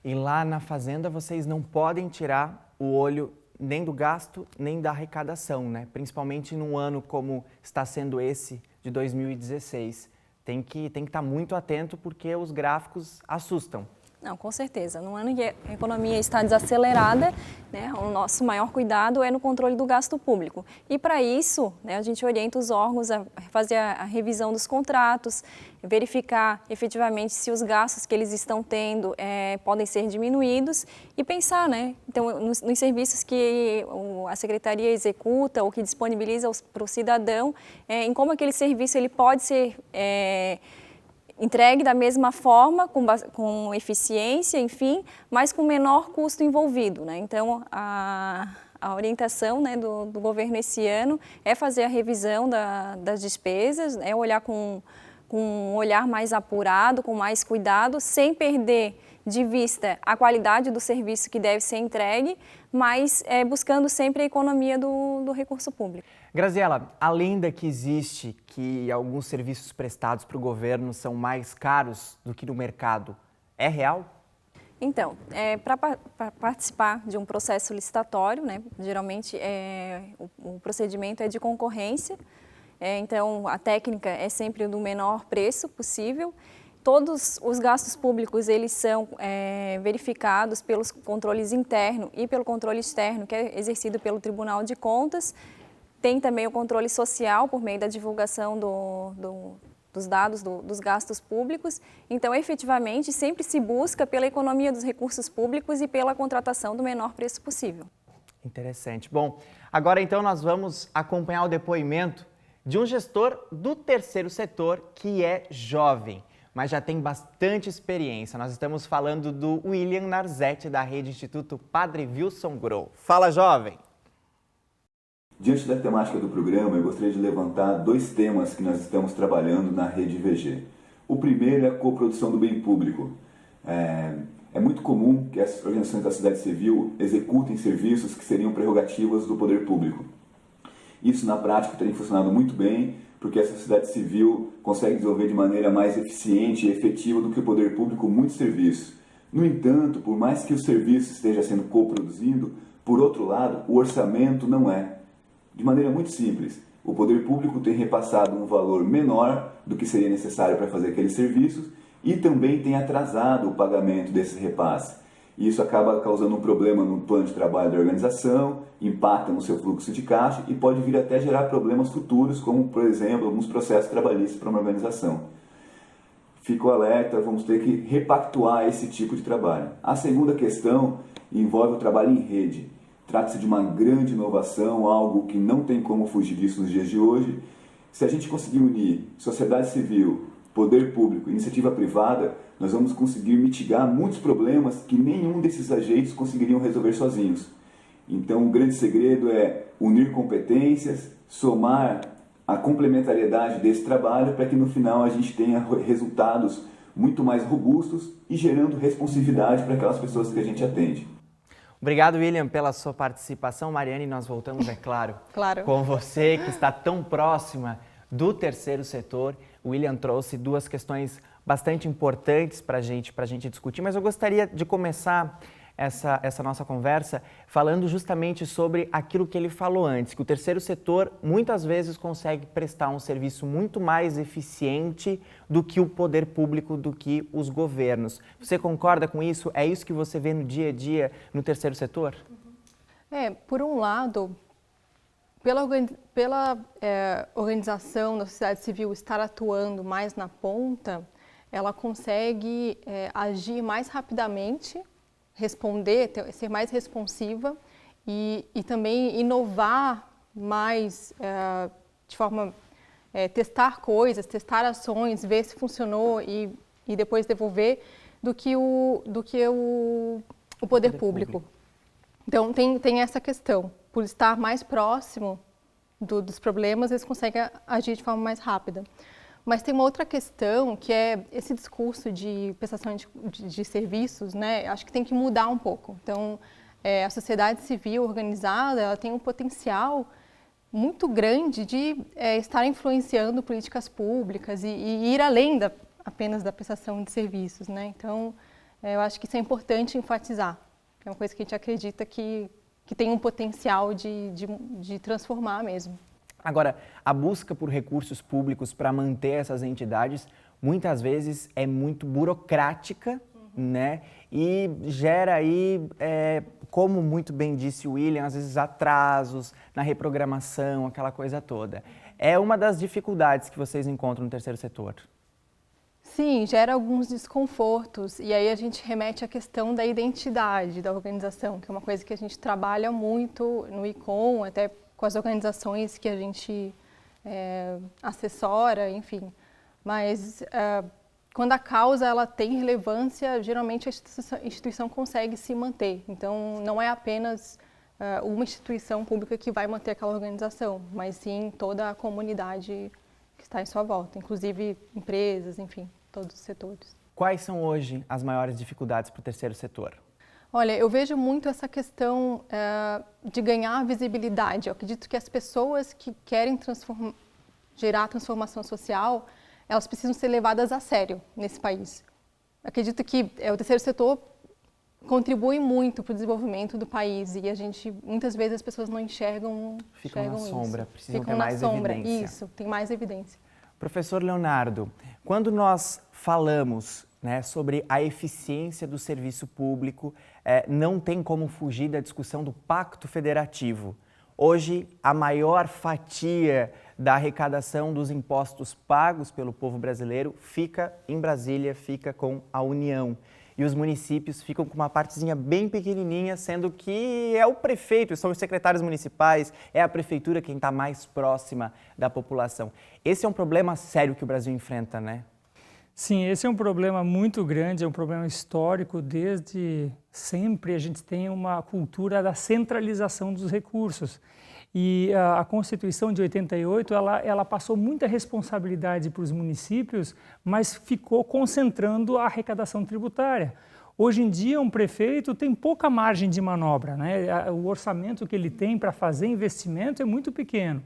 e lá na Fazenda vocês não podem tirar o olho nem do gasto, nem da arrecadação, né? Principalmente num ano como está sendo esse de 2016. Tem que estar muito atento porque os gráficos assustam. Não, com certeza. No ano que a economia está desacelerada, né, o nosso maior cuidado é no controle do gasto público. E para isso, né, a gente orienta os órgãos a fazer a revisão dos contratos, verificar efetivamente se os gastos que eles estão tendo podem ser diminuídos e pensar, né, então, nos serviços que a Secretaria executa ou que disponibiliza para o cidadão, em como aquele serviço ele pode ser entregue da mesma forma, com eficiência, enfim, mas com menor custo envolvido, né? Então, a orientação, né, do governo esse ano é fazer a revisão das despesas, é olhar com um olhar mais apurado, com mais cuidado, sem perder de vista a qualidade do serviço que deve ser entregue, mas buscando sempre a economia do recurso público. Graziela, a lenda que existe que alguns serviços prestados para o governo são mais caros do que no mercado, é real? Então, para participar de um processo licitatório, né, geralmente o procedimento é de concorrência, então a técnica é sempre do menor preço possível. Todos os gastos públicos, eles são verificados pelos controles interno e pelo controle externo, que é exercido pelo Tribunal de Contas. Tem também o controle social, por meio da divulgação dos dados dos gastos públicos. Então, efetivamente, sempre se busca pela economia dos recursos públicos e pela contratação do menor preço possível. Interessante. Bom, agora então nós vamos acompanhar o depoimento de um gestor do terceiro setor que é jovem, mas já tem bastante experiência. Nós estamos falando do William Narzetti, da Rede Instituto Padre Wilson Grow. Fala, jovem! Diante da temática do programa, eu gostaria de levantar 2 temas que nós estamos trabalhando na Rede VG. O primeiro é a coprodução do bem público. É muito comum que as organizações da sociedade civil executem serviços que seriam prerrogativas do poder público. Isso, na prática, tem funcionado muito bem, porque a sociedade civil consegue desenvolver de maneira mais eficiente e efetiva do que o poder público muitos serviços. No entanto, por mais que o serviço esteja sendo coproduzido, por outro lado, o orçamento não é. De maneira muito simples, o poder público tem repassado um valor menor do que seria necessário para fazer aqueles serviços e também tem atrasado o pagamento desses repasses. Isso acaba causando um problema no plano de trabalho da organização, impacta no seu fluxo de caixa e pode vir até gerar problemas futuros, como, por exemplo, alguns processos trabalhistas para uma organização. Fico alerta, vamos ter que repactuar esse tipo de trabalho. A segunda questão envolve o trabalho em rede. Trata-se de uma grande inovação, algo que não tem como fugir disso nos dias de hoje. Se a gente conseguir unir sociedade civil, poder público e iniciativa privada, nós vamos conseguir mitigar muitos problemas que nenhum desses agentes conseguiriam resolver sozinhos. Então, o grande segredo é unir competências, somar a complementariedade desse trabalho para que no final a gente tenha resultados muito mais robustos e gerando responsividade para aquelas pessoas que a gente atende. Obrigado, William, pela sua participação. Mariane, nós voltamos, é claro, com você que está tão próxima do terceiro setor. O William trouxe 2 questões bastante importantes para a gente discutir, mas eu gostaria de começar essa nossa conversa falando justamente sobre aquilo que ele falou antes, que o terceiro setor muitas vezes consegue prestar um serviço muito mais eficiente do que o poder público, do que os governos. Você concorda com isso? É isso que você vê no dia a dia no terceiro setor? Por um lado, pela organização da sociedade civil estar atuando mais na ponta, ela consegue agir mais rapidamente, responder, ser mais responsiva e também inovar mais de forma testar coisas, testar ações, ver se funcionou e depois devolver do que o poder público. Então, tem essa questão. Por estar mais próximo dos problemas, eles conseguem agir de forma mais rápida. Mas tem uma outra questão, que é esse discurso de prestação de serviços, né? Acho que tem que mudar um pouco. Então, a sociedade civil organizada, ela tem um potencial muito grande de estar influenciando políticas públicas e ir além apenas da prestação de serviços, né? Então, eu acho que isso é importante enfatizar. É uma coisa que a gente acredita que tem um potencial de transformar mesmo. Agora, a busca por recursos públicos para manter essas entidades, muitas vezes é muito burocrática, né? E gera aí, como muito bem disse o William, às vezes atrasos na reprogramação, aquela coisa toda. É uma das dificuldades que vocês encontram no terceiro setor. Sim, gera alguns desconfortos, e aí a gente remete à questão da identidade da organização, que é uma coisa que a gente trabalha muito no ICOM, até com as organizações que a gente assessora, enfim. Mas quando a causa ela tem relevância, geralmente a instituição consegue se manter. Então, não é apenas uma instituição pública que vai manter aquela organização, mas sim toda a comunidade que está em sua volta, inclusive empresas, enfim, todos os setores. Quais são hoje as maiores dificuldades para o terceiro setor? Olha, eu vejo muito essa questão de ganhar visibilidade. Eu acredito que as pessoas que querem gerar transformação social, elas precisam ser levadas a sério nesse país. Eu acredito que o terceiro setor contribui muito para o desenvolvimento do país e muitas vezes as pessoas não enxergam Ficam na sombra, precisam Ficam ter mais na sombra. evidência. Isso, tem mais evidência. Professor Leonardo, quando nós falamos sobre a eficiência do serviço público, não tem como fugir da discussão do Pacto Federativo. Hoje, a maior fatia da arrecadação dos impostos pagos pelo povo brasileiro fica em Brasília, fica com a União. E os municípios ficam com uma partezinha bem pequenininha, sendo que é o prefeito, são os secretários municipais, é a prefeitura quem está mais próxima da população. Esse é um problema sério que o Brasil enfrenta, né? Sim, esse é um problema muito grande, é um problema histórico. Desde sempre a gente tem uma cultura da centralização dos recursos. E a Constituição de 88, ela passou muita responsabilidade para os municípios, mas ficou concentrando a arrecadação tributária. Hoje em dia, um prefeito tem pouca margem de manobra, né? O orçamento que ele tem para fazer investimento é muito pequeno.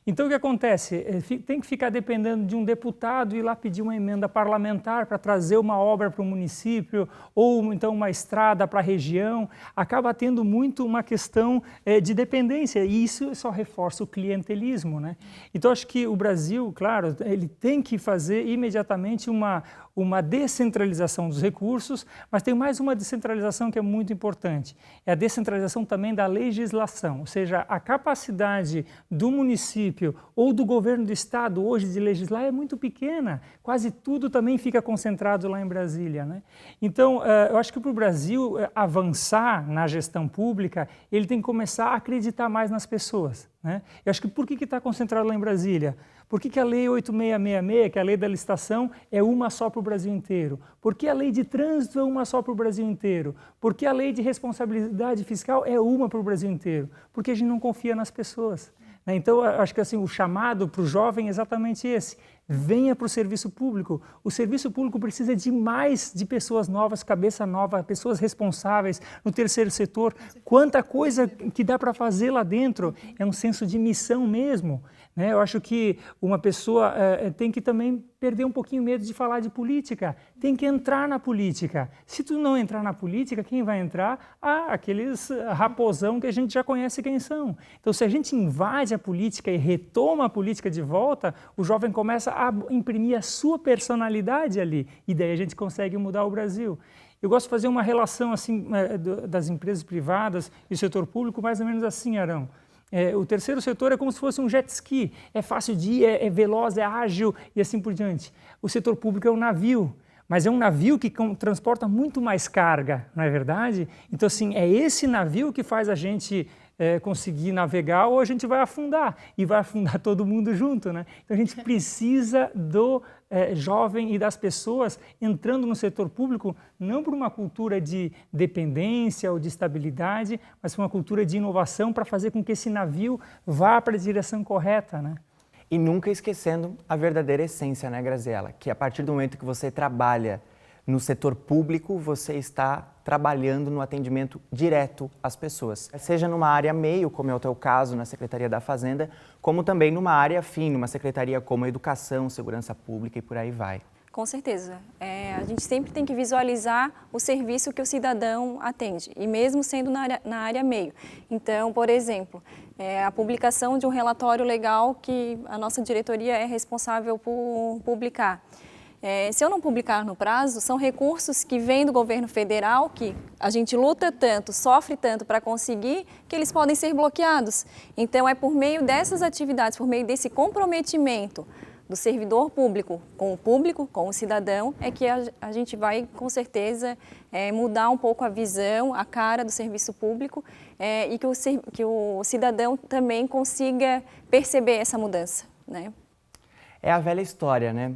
Então, o que acontece? Tem que ficar dependendo de um deputado ir lá pedir uma emenda parlamentar para trazer uma obra para o município ou então uma estrada para a região. Acaba tendo muito uma questão de dependência e isso só reforça o clientelismo, né? Então, acho que o Brasil, claro, ele tem que fazer imediatamente uma descentralização dos recursos, mas tem mais uma descentralização que é muito importante. É a descentralização também da legislação, ou seja, a capacidade do município ou do governo do estado hoje de legislar é muito pequena. Quase tudo também fica concentrado lá em Brasília, né? Então, eu acho que para o Brasil avançar na gestão pública, ele tem que começar a acreditar mais nas pessoas, né? Eu acho que por que está concentrado lá em Brasília? Por que a Lei 8666, que é a lei da licitação, é uma só para o Brasil inteiro? Por que a lei de trânsito é uma só para o Brasil inteiro? Por que a lei de responsabilidade fiscal é uma para o Brasil inteiro? Porque a gente não confia nas pessoas. Então, acho que assim, o chamado para o jovem é exatamente esse. Venha para o serviço público. O serviço público precisa de mais de pessoas novas, cabeça nova, pessoas responsáveis no terceiro setor. Quanta coisa que dá para fazer lá dentro. É um senso de missão mesmo, né? Eu acho que uma pessoa tem que também perder um pouquinho medo de falar de política. Tem que entrar na política. Se tu não entrar na política, quem vai entrar? Aqueles raposão que a gente já conhece quem são. Então, se a gente invade a política e retoma a política de volta, o jovem começa a imprimir a sua personalidade ali. E daí a gente consegue mudar o Brasil. Eu gosto de fazer uma relação assim, das empresas privadas e o setor público mais ou menos assim, Arão. O terceiro setor é como se fosse um jet ski, é fácil de ir, é veloz, é ágil e assim por diante. O setor público é um navio, mas é um navio que transporta muito mais carga, não é verdade? Então, assim, é esse navio que faz a gente conseguir navegar ou a gente vai afundar e vai afundar todo mundo junto, né? Então a gente precisa do jovem e das pessoas entrando no setor público não por uma cultura de dependência ou de estabilidade, mas por uma cultura de inovação para fazer com que esse navio vá para a direção correta, né? E nunca esquecendo a verdadeira essência, né, Graziela? Que a partir do momento que você trabalha no setor público, você está trabalhando no atendimento direto às pessoas. Seja numa área meio, como é o teu caso na Secretaria da Fazenda, como também numa área fim, numa secretaria como Educação, Segurança Pública e por aí vai. Com certeza. A gente sempre tem que visualizar o serviço que o cidadão atende, e mesmo sendo na área meio. Então, por exemplo, a publicação de um relatório legal que a nossa diretoria é responsável por publicar. Se eu não publicar no prazo, são recursos que vêm do governo federal, que a gente luta tanto, sofre tanto para conseguir, que eles podem ser bloqueados. Então, é por meio dessas atividades, por meio desse comprometimento do servidor público, com o cidadão, é que a gente vai, com certeza, mudar um pouco a visão, a cara do serviço público e que o cidadão também consiga perceber essa mudança, né? É a velha história, né?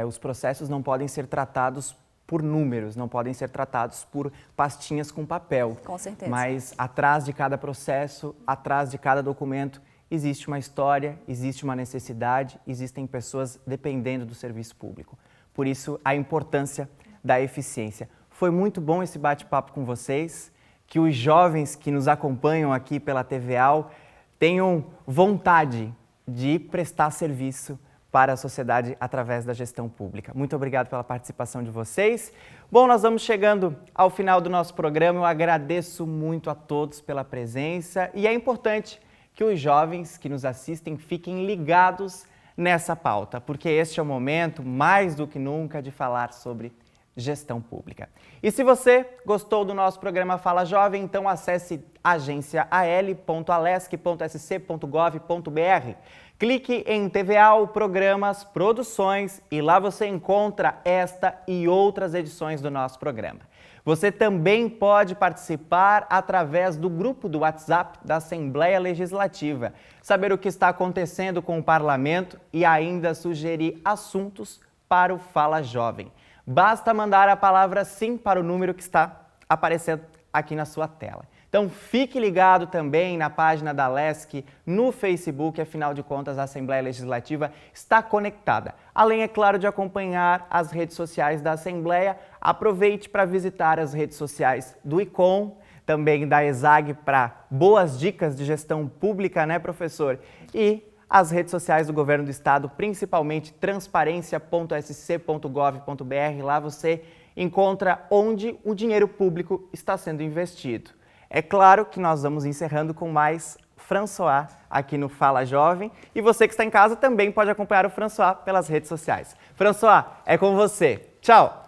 Os processos não podem ser tratados por números, não podem ser tratados por pastinhas com papel. Com certeza. Mas atrás de cada processo, atrás de cada documento, existe uma história, existe uma necessidade, existem pessoas dependendo do serviço público. Por isso, a importância da eficiência. Foi muito bom esse bate-papo com vocês, que os jovens que nos acompanham aqui pela TVAL tenham vontade de prestar serviço para a sociedade através da gestão pública. Muito obrigado pela participação de vocês. Bom, nós vamos chegando ao final do nosso programa. Eu agradeço muito a todos pela presença e é importante que os jovens que nos assistem fiquem ligados nessa pauta, porque este é o momento, mais do que nunca, de falar sobre gestão pública. E se você gostou do nosso programa Fala Jovem, então acesse agenciaal.alesc.sc.gov.br. Clique em TVAL, Programas, Produções e lá você encontra esta e outras edições do nosso programa. Você também pode participar através do grupo do WhatsApp da Assembleia Legislativa, saber o que está acontecendo com o Parlamento e ainda sugerir assuntos para o Fala Jovem. Basta mandar a palavra sim para o número que está aparecendo aqui na sua tela. Então fique ligado também na página da Alesc no Facebook, afinal de contas a Assembleia Legislativa está conectada. Além, é claro, de acompanhar as redes sociais da Assembleia, aproveite para visitar as redes sociais do ICOM, também da ESAG para boas dicas de gestão pública, né, professor? E as redes sociais do Governo do Estado, principalmente transparência.sc.gov.br, lá você encontra onde o dinheiro público está sendo investido. É claro que nós vamos encerrando com mais François aqui no Fala Jovem e você que está em casa também pode acompanhar o François pelas redes sociais. François, é com você. Tchau!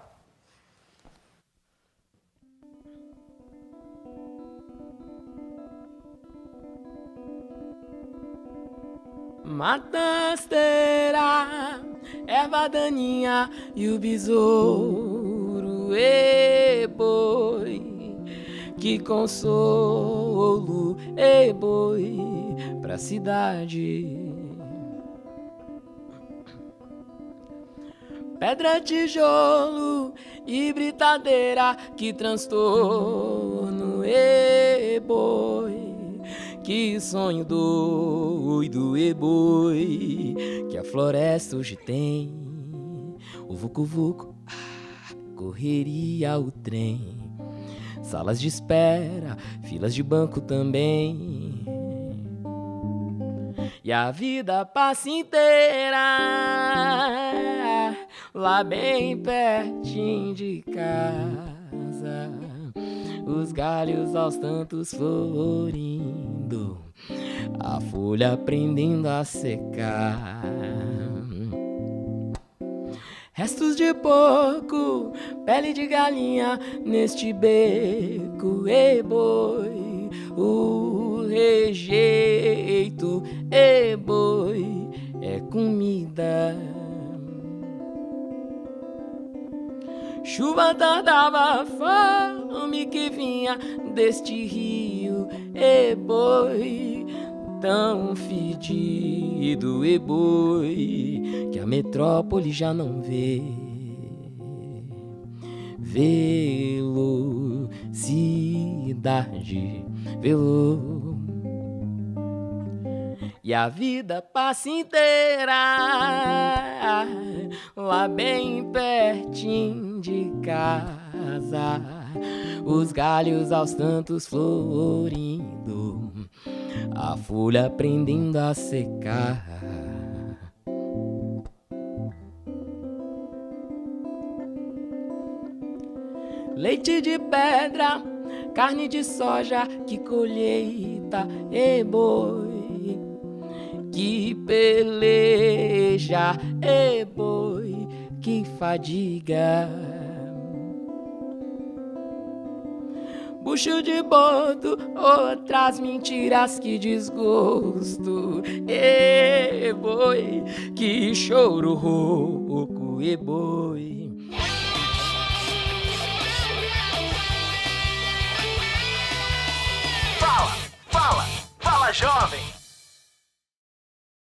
Matasteira, erva daninha e o besouro e boi, que consolo e boi pra cidade. Pedra, tijolo e britadeira, que transtorno e boi, que sonho doido e boi, que a floresta hoje tem. O vucu-vucu, correria o trem, salas de espera, filas de banco também. E a vida passa inteira lá bem pertinho de casa, os galhos aos tantos florindo, a folha aprendendo a secar. Restos de porco, pele de galinha neste beco e boi, o rejeito e boi é comida. Chuva tardava, fome que vinha deste rio e boi, tão fedido e boi, que a metrópole já não vê. Velocidade, velo. E a vida passa inteira lá bem pertinho de casa, os galhos aos tantos florindo, a folha aprendendo a secar. Leite de pedra, carne de soja, que colheita, e boi, que peleja, e boi, que fadiga. Bucho de bordo, outras mentiras, que desgosto, e boi, que choro rouco, e boi. Fala, fala, fala jovem.